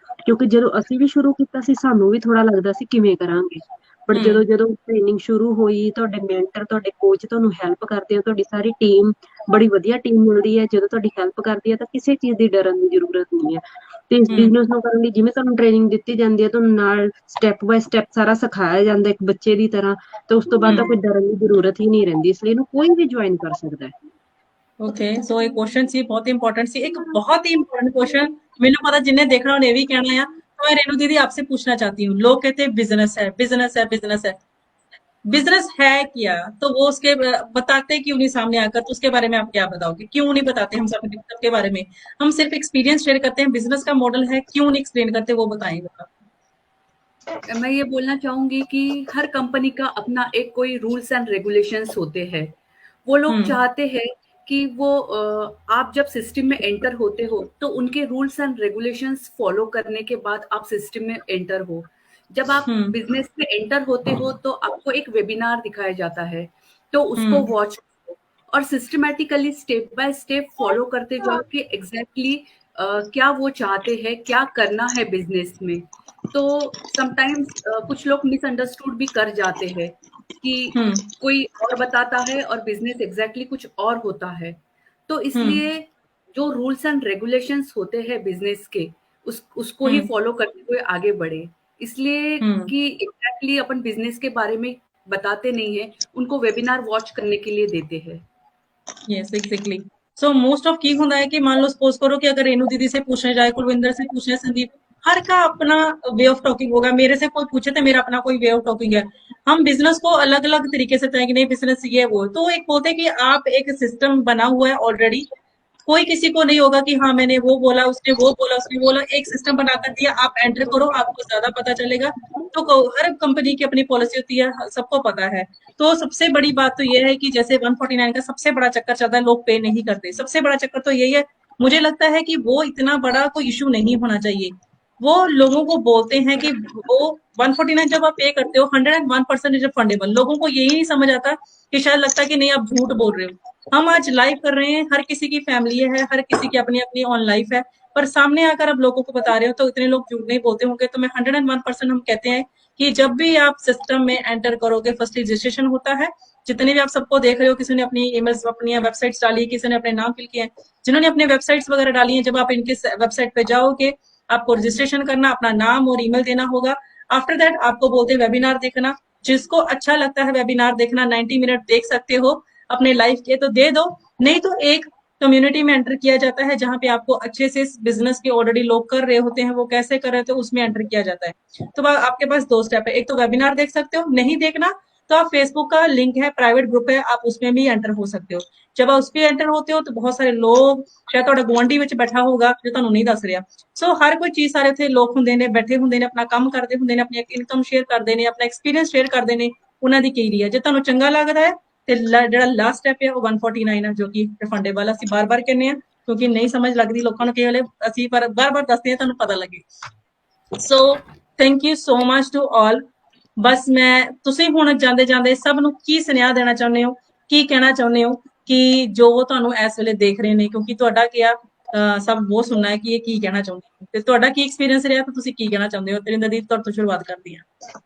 ਕਿਉਂਕਿ ਜਦੋਂ ਅਸੀਂ ਵੀ ਸ਼ੁਰੂ ਕੀਤਾ ਸੀ ਸਾਨੂੰ ਵੀ ਥੋੜਾ ਲੱਗਦਾ ਸੀ ਕਿਵੇਂ ਕਰਾਂਗੇ, ਬਟ ਜਦੋਂ ਟ੍ਰੇਨਿੰਗ ਸ਼ੁਰੂ ਹੋਈ, ਤੁਹਾਡੇ ਮੈਂਟਰ, ਤੁਹਾਡੇ ਕੋਚ ਤੁਹਾਨੂੰ ਹੈਲਪ ਕਰਦੇ ਆ, ਤੁਹਾਡੀ ਸਾਰੀ ਟੀਮ ਬੜੀ ਵਧੀਆ ਟੀਮ ਮਿਲਦੀ ਹੈ। ਜਦੋਂ ਤੁਹਾਡੀ ਹੈਲਪ ਕਰਦੀ ਹੈ ਤਾਂ ਕਿਸੇ ਚੀਜ਼ ਦੀ ਡਰਨ ਦੀ ਜ਼ਰੂਰਤ ਨਹੀਂ ਹੈ। ਤੇ ਇਸ ਬਿਜ਼ਨਸ ਨੂੰ ਕਰਨ ਲਈ ਜਿਵੇਂ ਤੁਹਾਨੂੰ ਟ੍ਰੇਨਿੰਗ ਦਿੱਤੀ ਜਾਂਦੀ ਹੈ, ਤੁਹਾਨੂੰ ਨਾਲ ਸਟੈਪ ਬਾਏ ਸਟੈਪ ਸਾਰਾ ਸਿਖਾਇਆ ਜਾਂਦਾ ਇੱਕ ਬੱਚੇ ਦੀ ਤਰ੍ਹਾਂ, ਤੇ ਉਸ ਤੋਂ ਬਾਅਦ ਤਾਂ ਕੋਈ ਡਰਨ ਦੀ ਜ਼ਰੂਰਤ ਹੀ ਨਹੀਂ ਰਹਿੰਦੀ। ਇਸ ਲਈ ਇਹਨੂੰ ਕੋਈ ਵੀ ਜੁਆਇਨ ਕਰ ਸਕਦਾ ਹੈ। ओके, सो एक क्वेश्चन सी बहुत ही इंपॉर्टेंट सी, एक बहुत ही इंपॉर्टेंट क्वेश्चन मैंने पता जिन्हें देखना उन्हें भी कहना है। तो मैं रेणु दीदी आपसे पूछना चाहती हूँ, लोग कहते हैं बिजनेस है, बिजनेस है, बिजनेस है, बिजनेस है क्या? तो वो उसके बताते क्यों नहीं सामने आकर? तो उसके बारे में आप क्या बताओगे, क्यों नहीं बताते हम सबके बारे में? हम सिर्फ एक्सपीरियंस शेयर करते हैं, बिजनेस का मॉडल है, क्यों नहीं एक्सप्लेन करते, वो बताएंगे। मैं ये बोलना चाहूंगी कि हर कंपनी का अपना एक कोई रूल्स एंड रेगुलेशंस होते हैं। वो लोग चाहते हैं कि वो आप जब सिस्टम में एंटर होते हो तो उनके रूल्स एंड रेगुलेशंस फॉलो करने के बाद आप सिस्टम में एंटर हो। जब आप बिजनेस में एंटर होते हो तो आपको एक वेबिनार दिखाया जाता है, तो उसको वॉच करो और systematically step by step follow करते जाओ कि एग्जैक्टली क्या वो चाहते हैं, क्या करना है बिजनेस में। तो समटाइम्स कुछ लोग मिसअंडरस्टूड भी कर जाते हैं कि कोई और बताता है और बिजनेस एग्जैक्टली कुछ और होता है। तो इसलिए जो रूल्स एंड रेगुलेशंस होते हैं बिजनेस के, उसको ही फॉलो करते हुए आगे बढ़े। इसलिए कि एग्जैक्टली अपन बिजनेस के बारे में बताते नहीं है, उनको वेबिनार वॉच करने के लिए देते हैं। Yes, exactly. So most of की होता है कि मान लो सपोज करो कि अगर रेणु दीदी से पूछने जाए, कुलविंदर से पूछने, संदीप, हर का अपना वे ऑफ टॉकिंग होगा। मेरे से कोई पूछे तो मेरा अपना कोई वे ऑफ टॉकिंग है। हम बिजनेस को अलग अलग तरीके से कि नहीं बिजनेस ये वो, तो एक बोलते हैं कि आप एक सिस्टम बना हुआ है ऑलरेडी, कोई किसी को नहीं होगा कि हाँ मैंने वो बोला, उसने वो बोला, उसने बोला, एक सिस्टम बनाकर दिया, आप एंटर करो, आपको ज्यादा पता चलेगा। तो हर कंपनी की अपनी पॉलिसी होती है, सबको पता है। तो सबसे बड़ी बात तो ये है कि जैसे 149 का सबसे बड़ा चक्कर चलता है, लोग पे नहीं करते। सबसे बड़ा चक्कर तो यही है, मुझे लगता है कि वो इतना बड़ा कोई इशू नहीं होना चाहिए। वो लोगों को बोलते हैं कि वो 149 जब आप पे करते हो 101% फंडेबल, लोगों को यही नहीं समझ आता कि शायद लगता है कि नहीं आप झूठ बोल रहे हो। हम आज लाइव कर रहे हैं, हर किसी की फैमिली है, हर किसी की अपनी अपनी ऑन लाइफ है, पर सामने आकर आप लोगों को बता रहे हो तो इतने लोग झूठ नहीं बोलते होंगे। तो मैं 101% हम कहते हैं कि जब भी आप सिस्टम में एंटर करोगे, फर्स्ट रजिस्ट्रेशन होता है। जितने भी आप सबको देख रहे हो, किसी ने अपनी ईमेल्स, अपनी वेबसाइट्स डाली, किसी ने अपने नाम फिल किए हैं, जिन्होंने अपने वेबसाइट्स वगैरह डाली हैं, जब आप इनके वेबसाइट पे जाओगे, आपको रजिस्ट्रेशन करना, अपना नाम और ईमेल देना होगा। आफ्टर दैट आपको बोलते हैं वेबिनार देखना। जिसको अच्छा लगता है वेबिनार देखना, 90 मिनट देख सकते हो अपने लाइफ के, तो दे दो। नहीं तो एक कम्युनिटी में एंटर किया जाता है, जहां पे आपको अच्छे से बिजनेस के ऑलरेडी लोग कर रहे होते हैं, वो कैसे कर रहे थे उसमें एंटर किया जाता है। तो आपके पास 2 स्टेप है, एक तो वेबिनार देख सकते हो, नहीं देखना तो आप फेसबुक का लिंक है, प्राइवेट ग्रुप है, आप उसमें भी एंटर हो सकते हो। जब आप उस पर एंटर होते हो तो बहुत सारे लोग, शायद ਤੁਹਾਡਾ ਗੁਆਂਢੀ ਵਿੱਚ ਬੈਠਾ ਹੋਊਗਾ ਜੋ ਤੁਹਾਨੂੰ ਨਹੀਂ ਦੱਸ ਰਿਹਾ। ਸੋ ਹਰ ਕੋਈ ਚੀਜ਼, ਸਾਰੇ ਉੱਥੇ ਲੋਕ ਹੁੰਦੇ ਨੇ, ਬੈਠੇ ਹੁੰਦੇ ਨੇ, ਆਪਣਾ ਕੰਮ ਕਰਦੇ ਹੁੰਦੇ ਨੇ, ਆਪਣੀ ਇਨਕਮ ਸ਼ੇਅਰ ਕਰਦੇ ਨੇ, ਆਪਣਾ ਐਕਸਪੀਰੀਅੰਸ ਸ਼ੇਅਰ ਕਰਦੇ ਨੇ, ਉਹਨਾਂ ਦੀ ਕੀ ਰਹੀ ਹੈ। ਜੇ ਤੁਹਾਨੂੰ ਚੰਗਾ ਲੱਗਦਾ ਹੈ ਤੇ ਜਿਹੜਾ ਲਾਸਟ ਸਟੈਪ ਹੈ ਉਹ 149 ਹੈ, ਜੋ ਕਿ ਰਿਫੰਡੇਬਲ। ਅਸੀਂ ਬਾਰ-ਬਾਰ ਕਹਿੰਦੇ ਆ ਕਿਉਂਕਿ ਨਹੀਂ ਸਮਝ ਲੱਗਦੀ ਲੋਕਾਂ ਨੂੰ, ਕਈ ਵੇਲੇ ਅਸੀਂ ਪਰ ਬਾਰ-ਬਾਰ ਦੱਸਦੇ ਆ ਤੁਹਾਨੂੰ ਪਤਾ ਲੱਗੇ। So thank you so much to all. ਬਸ ਮੈਂ, ਤੁਸੀਂ ਹੁਣ ਜਾਂਦੇ ਜਾਂਦੇ ਸਭ ਨੂੰ ਕੀ ਸੁਨੇਹਾ ਦੇਣਾ ਚਾਹੁੰਦੇ ਹੋ, ਕੀ ਕਹਿਣਾ ਚਾਹੁੰਦੇ ਹੋ ਕਿ ਜੋ ਤੁਹਾਨੂੰ ਇਸ ਵੇਲੇ ਦੇਖ ਰਹੇ ਨੇ, ਕਿਉਂਕਿ ਤੁਹਾਡਾ ਕਿਹਾ ਸਭ ਬਹੁਤ ਸੁਣਨਾ ਹੈ ਕਿ ਇਹ ਕੀ ਕਹਿਣਾ ਚਾਹੁੰਦੇ ਹੋ, ਤੇ ਤੁਹਾਡਾ ਕੀ ਐਕਸਪੀਰੀਅੰਸ ਰਿਹਾ ਤੇ ਤੁਸੀਂ ਕੀ ਕਹਿਣਾ ਚਾਹੁੰਦੇ ਹੋ। ਤਰਿੰਦਰ ਦੀ ਤੁਹਾਡੇ ਤੋਂ ਸ਼ੁਰੂਆਤ ਕਰਦੀ ਹਾਂ।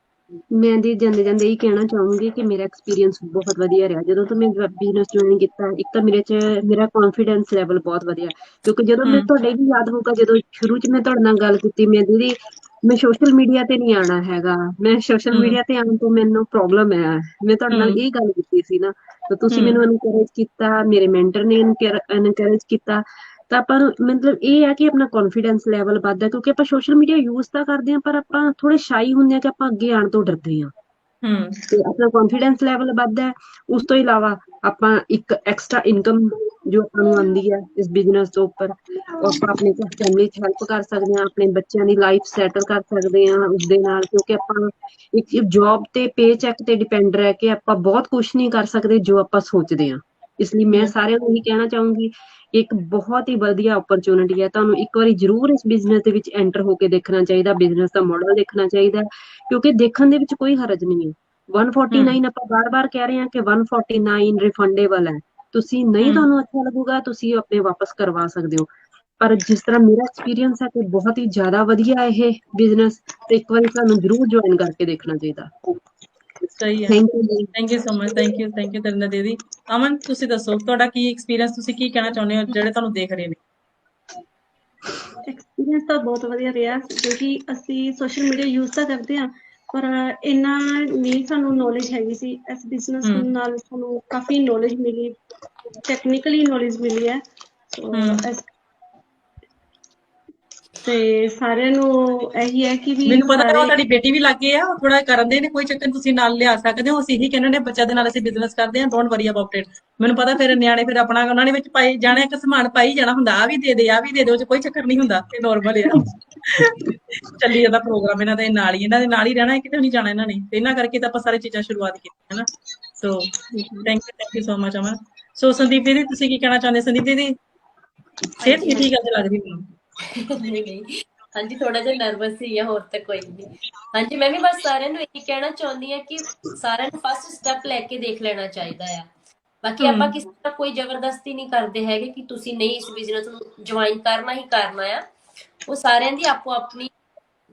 ਮੈਂ ਦੀ ਜਾਂਦੇ ਜਾਂਦੇ ਇਹ ਕਹਿਣਾ ਚਾਹੂੰਗੀ ਕਿ ਮੇਰਾ ਐਕਸਪੀਰੀਅੰਸ ਬਹੁਤ ਵਧੀਆ ਰਿਹਾ। ਜਦੋਂ ਤੋਂ ਮੈਂ ਬਿਜ਼ਨਸ ਜੁਆਇਨ ਕੀਤਾ, ਇੱਕ ਤਾਂ ਮੇਰਾ ਕੌਨਫੀਡੈਂਸ ਲੈਵਲ ਬਹੁਤ ਵਧਿਆ, ਕਿਉਂਕਿ ਜਦੋਂ ਮੈਂ, ਤੁਹਾਡੇ ਵੀ ਯਾਦ ਹੋਊਗਾ ਜਦੋਂ ਸ਼ੁਰੂ 'ਚ ਮੈਂ ਤੁਹਾਡੇ ਨਾਲ ਗੱਲ ਕੀਤੀ, ਮੈਂ ਦੀਦੀ ਮੈਂ ਸੋਸ਼ਲ ਮੀਡੀਆ ਤੇ ਨਹੀਂ ਆਉਣਾ ਹੈਗਾ, ਮੈਂ ਸੋਸ਼ਲ ਮੀਡੀਆ ਤੇ ਆਉਣ ਤੋਂ ਮੈਨੂੰ ਪ੍ਰੋਬਲਮ ਹੈ, ਮੈਂ ਤੁਹਾਡੇ ਨਾਲ ਇਹ ਗੱਲ ਕੀਤੀ ਸੀ ਨਾ। ਤਾਂ ਤੁਸੀਂ ਮੈਨੂੰ ਇਨਕਰੇਜ ਕੀਤਾ, ਮੇਰੇ ਮੈਂਟਰ ਨੇ ਇਨਕਰੇਜ ਕੀਤਾ, ਤਾਂ ਆਪਾਂ ਨੂੰ ਮਤਲਬ ਇਹ ਹੈ ਕਿ ਆਪਣਾ ਕੌਨਫੀਡੈਂਸ ਲੈਵਲ ਵੱਧਦਾ, ਕਿਉਂਕਿ ਆਪਾਂ ਸੋਸ਼ਲ ਮੀਡੀਆ ਯੂਜ਼ ਤਾਂ ਕਰਦੇ ਹਾਂ ਪਰ ਆਪਾਂ ਥੋੜੇ ਸ਼ਾਈ ਹੁੰਦੇ ਹਾਂ ਕਿ ਆਪਾਂ ਅੱਗੇ ਆਉਣ ਤੋਂ ਡਰਦੇ ਹਾਂ, ਤੇ ਆਪਣਾ ਕੌਨਫੀਡੈਂਸ ਲੈਵਲ ਵੱਧਦਾ। ਉਸ ਤੋਂ ਇਲਾਵਾ ਆਪਾਂ ਇੱਕ ਐਕਸਟਰਾ ਇਨਕਮ ਜੋ ਆਪਾਂ ਨੂੰ ਆਉਂਦੀ ਹੈ ਇਸ ਬਿਜ਼ਨਸ ਤੋਂ ਉੱਪਰ, ਉਹ ਆਪਾਂ ਆਪਣੀ ਫੈਮਿਲੀ 'ਚ ਹੈਲਪ ਕਰ ਸਕਦੇ ਹਾਂ, ਆਪਣੇ ਬੱਚਿਆਂ ਦੀ ਲਾਈਫ ਸੈਟਲ ਕਰ ਸਕਦੇ ਹਾਂ ਉਸਦੇ ਨਾਲ, ਕਿਉਂਕਿ ਆਪਾਂ ਇੱਕ ਜੌਬ ਤੇ ਪੇ ਚੈੱਕ ਤੇ ਡਿਪੈਂਡ ਰਹਿ ਕੇ ਆਪਾਂ ਬਹੁਤ ਕੁਛ ਨਹੀਂ ਕਰ ਸਕਦੇ ਜੋ ਆਪਾਂ ਸੋਚਦੇ ਹਾਂ। ਇਸ ਲਈ ਮੈਂ ਸਾਰਿਆਂ ਨੂੰ ਇਹੀ ਕਹਿਣਾ ਚਾਹੂੰਗੀ, ਇੱਕ ਬਹੁਤ ਹੀ ਵਧੀਆ ਓਪਰਚੁਨਿਟੀ ਹੈ, ਤੁਹਾਨੂੰ ਇੱਕ ਵਾਰੀ ਜ਼ਰੂਰ ਇਸ ਬਿਜ਼ਨਸ ਦੇ ਵਿੱਚ ਐਂਟਰ ਹੋ ਕੇ ਦੇਖਣਾ ਚਾਹੀਦਾ, ਬਿਜ਼ਨਸ ਦਾ ਮਾਡਲ ਦੇਖਣਾ ਚਾਹੀਦਾ, ਕਿਉਂਕਿ ਦੇਖਣ ਦੇ ਵਿੱਚ ਕੋਈ ਹਰਜ ਨਹੀਂ ਹੈ। 149 ਆਪਾਂ ਬਾਰ-ਬਾਰ ਕਹਿ ਰਹੇ ਹਾਂ ਕਿ 149 ਰਿਫੰਡੇਬਲ ਹੈ, ਤੁਸੀਂ ਨਹੀਂ, ਤੁਹਾਨੂੰ ਅੱਛਾ ਲੱਗੂਗਾ ਤੁਸੀਂ ਆਪਣੇ ਵਾਪਸ ਕਰਵਾ ਸਕਦੇ ਹੋ। ਪਰ ਜਿਸ ਤਰ੍ਹਾਂ ਮੇਰਾ ਐਕਸਪੀਰੀਅੰਸ ਹੈ ਕਿ ਬਹੁਤ ਹੀ ਜ਼ਿਆਦਾ ਵਧੀਆ ਇਹ ਬਿਜ਼ਨਸ, ਤੇ ਇੱਕ ਵਾਰੀ ਤੁਹਾਨੂੰ ਜ਼ਰੂਰ ਜੁਆਇਨ ਕਰਕੇ ਦੇਖਣਾ ਚਾਹੀਦਾ। ਸਹੀ ਹੈ। ਥੈਂਕ ਯੂ ਜੀ। Thank you so much, thank you Tarinder ਦੀਦੀ। ਅਮਨ, ਤੁਸੀਂ ਦੱਸੋ ਤੁਹਾਡਾ ਕੀ ਐਕਸਪੀਰੀਅੰਸ, ਤੁਸੀਂ ਕੀ ਕਹਿਣਾ ਚਾਹੁੰਦੇ ਹੋ ਜਿਹੜੇ ਤੁਹਾਨੂੰ ਦੇਖ ਰਹੇ ਨੇ। ਐਕਸਪੀਰੀਅੰਸ ਤਾਂ ਬਹੁਤ ਵਧੀਆ ਰਿਹਾ, ਕਿਉਂਕਿ ਅਸੀਂ ਸੋਸ਼ਲ ਮੀਡੀਆ ਯੂਜ਼ ਤਾਂ ਕਰਦੇ ਹਾਂ ਪਰ ਇੰਨਾ ਨਹੀਂ ਸਾਨੂੰ ਨੌਲੇਜ ਹੈਗੀ ਸੀ। ਇਸ ਬਿਜ਼ਨਸ ਨਾਲ ਸਾਨੂੰ ਕਾਫੀ ਨੌਲੇਜ ਮਿਲੀ, ਟੈਕਨੀਕਲੀ ਨੌਲੇਜ ਮਿਲੀ ਹੈ। ਤੇ ਸਾਰਿਆਂ ਨੂੰ ਇਹੀ ਹੈ ਕਿ ਵੀ ਮੈਨੂੰ ਪਤਾ ਹੈ ਉਹ ਸਾਰੇ ਤੁਹਾਡੀ ਬੇਟੀ ਵੀ ਲੱਗੇ ਆ, ਉਹ ਥੋੜਾ ਕਰਦੇ ਨੇ, ਕੋਈ ਚੱਕਰ ਤੁਸੀਂ ਨਾਲ ਲਿਆ ਸਕਦੇ ਹੋ। ਅਸੀਂ ਇਹੀ ਕਹਿੰਦੇ ਨੇ ਬੱਚਿਆਂ ਦੇ ਨਾਲ ਅਸੀਂ ਬਿਜ਼ਨਸ ਕਰਦੇ ਹਾਂ, ਡੋਂਟ ਵਰੀ ਅਬਾਊਟ ਇਟ। ਮੈਨੂੰ ਪਤਾ ਫਿਰ ਨਿਆਣੇ ਫਿਰ ਆਪਣਾ ਉਹਨਾਂ ਨੇ ਵਿੱਚ ਪਾਈ ਜਾਣਾ, ਇੱਕ ਸਮਾਨ ਪਾਈ ਜਾਣਾ ਹੁੰਦਾ, ਆ ਵੀ ਦੇ ਦੇ, ਆ ਵੀ ਦੇ ਦੇ, ਉਹ 'ਚ ਕੋਈ ਚੱਕਰ ਨਹੀਂ ਹੁੰਦਾ, ਇਹ ਨਾਰਮਲ ਆ। ਚੱਲੀ ਜਾਂਦਾ ਪ੍ਰੋਗਰਾਮ ਇਹਨਾਂ ਦੇ ਨਾਲ ਹੀ, ਇਹਨਾਂ ਦੇ ਨਾਲ ਹੀ ਰਹਿਣਾ, ਕਿਤੇ ਨਹੀਂ ਜਾਣਾ ਇਹਨਾਂ ਨੇ, ਤੇ ਇਹਨਾਂ ਕਰਕੇ ਤਾਂ ਆਪਾਂ ਸਾਰੀ ਚੀਜ਼ਾਂ ਸ਼ੁਰੂਆਤ ਕੀਤੀ ਹੈ ਨਾ। So thank you so much Aman. So Sandeep ਦੀਦੀ, ਤੁਸੀਂ ਕੀ ਕਹਿਣਾ ਚਾਹੁੰਦੇ। ਸੰਦੀਪ ਦੀਦੀ ਸਿਹਤ ਨਹੀਂ ਠੀਕ ਅੱਜ ਲੱਗ ਰਹੀ ਮੈਨੂੰ। ਨਹੀਂ ਨਹੀਂ, ਹਾਂਜੀ ਥੋੜਾ ਜਿਹਾ ਨਰਵਸ ਹੀ ਆ, ਹੋਰ ਤਾਂ ਕੋਈ ਨਹੀਂ। ਹਾਂਜੀ, ਮੈਂ ਵੀ ਬਸ ਸਾਰਿਆਂ ਨੂੰ ਇਹੀ ਕਹਿਣਾ ਚਾਹੁੰਦੀ ਹਾਂ ਕਿ ਸਾਰਿਆਂ ਨੂੰ ਫਸਟ ਸਟੈਪ ਲੈ ਕੇ ਦੇਖ ਲੈਣਾ ਚਾਹੀਦਾ ਆ। ਬਾਕੀ ਆਪਾਂ ਕਿਸੇ ਦਾ ਕੋਈ ਜ਼ਬਰਦਸਤੀ ਨਹੀਂ ਕਰਦੇ ਹੈਗੇ ਕਿ ਤੁਸੀਂ ਨਹੀਂ ਇਸ ਬਿਜ਼ਨਸ ਨੂੰ ਜੁਆਇਨ ਕਰਨਾ ਹੀ ਕਰਨਾ ਆ। ਉਹ ਸਾਰਿਆਂ ਦੀ ਆਪੋ ਆਪਣੀ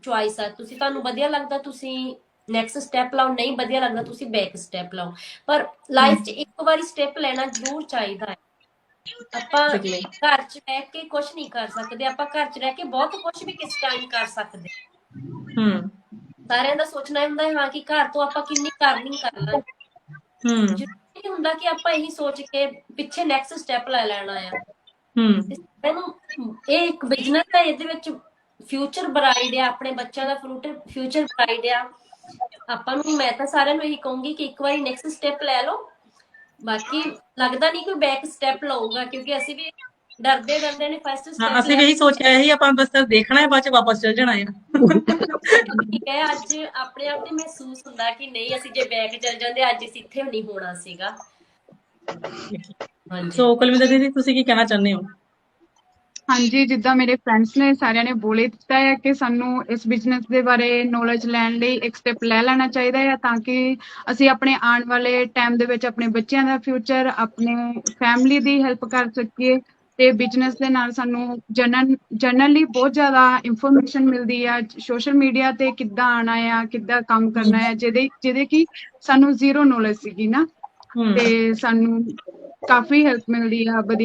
ਚੁਆਇਸ ਆ। ਤੁਸੀਂ, ਤੁਹਾਨੂੰ ਵਧੀਆ ਲੱਗਦਾ ਤੁਸੀਂ ਨੈਕਸਟ ਸਟੈਪ ਲਾਓ, ਨਹੀਂ ਵਧੀਆ ਲੱਗਦਾ ਤੁਸੀਂ ਬੈਕ ਸਟੈਪ ਲਾਓ, ਪਰ ਲਾਈਫ 'ਚ ਇੱਕ ਵਾਰੀ ਸਟੈਪ ਲੈਣਾ ਜ਼ਰੂਰ ਚਾਹੀਦਾ ਹੈ। ਆਪਾਂ ਘਰ 'ਚ ਰਹਿ ਕੇ ਕੁਛ ਨਹੀਂ ਕਰ ਸਕਦੇ, ਆਪਾਂ ਘਰ 'ਚ ਰਹਿ ਕੇ ਬਹੁਤ ਕੁਛ ਵੀ ਕਿਸ ਟਾਈਮ ਕਰ ਸਕਦੇ। ਸਾਰਿਆਂ ਦਾ ਸੋਚਣਾ ਹੁੰਦਾ ਹੈ ਹਾਂ ਕਿ ਘਰ ਤੋਂ ਆਪਾਂ ਕਿੰਨੀ ਕਰਨੀ ਕਰ ਲਾਂਗੇ। ਜ਼ਰੂਰੀ ਨਹੀਂ ਹੁੰਦਾ ਕਿ ਆਪਾਂ ਇਹੀ ਸੋਚ ਕੇ ਪਿੱਛੇ ਨੈਕਸਟ ਸਟੈਪ ਲੈ ਲੈਣਾ ਆ। ਇਹ ਇੱਕ ਬਿਜ਼ਨਸ ਹੈ, ਇਹਦੇ ਵਿੱਚ ਫਿਊਚਰ ਬਰਾਈਡ ਆ, ਆਪਣੇ ਬੱਚਿਆਂ ਦਾ ਫਿਊਚਰ ਬਰਾਈਡ ਆ। ਆਪਾਂ ਨੂੰ, ਮੈਂ ਤਾਂ ਸਾਰਿਆਂ ਨੂੰ ਇਹੀ ਕਹੂੰਗੀ ਕਿ ਇੱਕ ਵਾਰੀ ਨੈਕਸਟ ਸਟੈਪ ਲੈ ਲਓ। ਬਾਕੀ ਲੱਗਦਾ ਨਹੀਂ ਕੋਈ ਬੈਕ ਸਟੈਪ ਲਊਗਾ, ਕਿਉਂਕਿ ਅਸੀਂ ਵੀ ਡਰਦੇ ਨੇ ਫਸਟ ਸਟੈਪ। ਅਸੀਂ ਵੀ ਇਹੀ ਸੋਚ ਕੇ ਆਏ ਸੀ, ਆਪਾਂ ਬਸ ਦੇਖਣਾ ਹੈ, ਬਾਅਦ 'ਚ ਵਾਪਸ ਚਲ ਜਾਣਾ ਹੈ। ਠੀਕ ਹੈ, ਅੱਜ ਆਪਣੇ ਆਪ ਤੇ ਮਹਿਸੂਸ ਹੁੰਦਾ ਕਿ ਨਹੀਂ, ਅਸੀਂ ਜੇ ਬੈਕ ਚਲ ਜਾਂਦੇ ਅੱਜ ਅਸੀਂ ਇੱਥੇ ਨਹੀਂ ਹੋਣਾ ਸੀਗਾ। ਸੋ ਕੁਲਵਿੰਦਰ ਦੀਦੀ, ਤੁਸੀਂ ਕੀ ਕਹਿਣਾ ਚਾਹੁੰਦੇ ਹੋ। ਹਾਂਜੀ, ਜਿੱਦਾਂ ਮੇਰੇ ਫਰੈਂਡਸ ਨੇ ਸਾਰਿਆਂ ਨੇ ਬੋਲ ਦਿੱਤਾ ਹੈ ਕਿ ਸਾਨੂੰ ਇਸ ਬਿਜ਼ਨਸ ਦੇ ਬਾਰੇ ਨੌਲੇਜ ਲੈਣ ਲਈ ਇੱਕ ਸਟੈਪ ਲੈ ਲੈਣਾ ਚਾਹੀਦਾ ਹੈ, ਤਾਂ ਕਿ ਅਸੀਂ ਆਪਣੇ ਆਉਣ ਵਾਲੇ ਟਾਈਮ ਦੇ ਵਿੱਚ ਆਪਣੇ ਬੱਚਿਆਂ ਦਾ ਫਿਊਚਰ, ਆਪਣੇ ਫੈਮਿਲੀ ਦੀ ਹੈਲਪ ਕਰ ਸਕੀਏ ਤੇ ਬਿਜ਼ਨਸ ਦੇ ਨਾਲ ਸਾਨੂੰ ਜਨਰਲੀ ਬਹੁਤ ਜ਼ਿਆਦਾ ਇਨਫੋਰਮੇਸ਼ਨ ਮਿਲਦੀ ਆ ਸੋਸ਼ਲ ਮੀਡੀਆ ਤੇ ਕਿੱਦਾਂ ਆਉਣਾ ਆ ਕਿੱਦਾਂ ਕੰਮ ਕਰਨਾ ਹੈ ਜਿਹਦੇ ਕਿ ਸਾਨੂੰ ਜ਼ੀਰੋ ਨੌਲੇਜ ਸੀਗੀ ਨਾ ਤੇ ਸਾਨੂੰ ਕਾਫੀ ਹੈਲਪ ਮਿਲਦੀ ਆ ਵਧੀਆ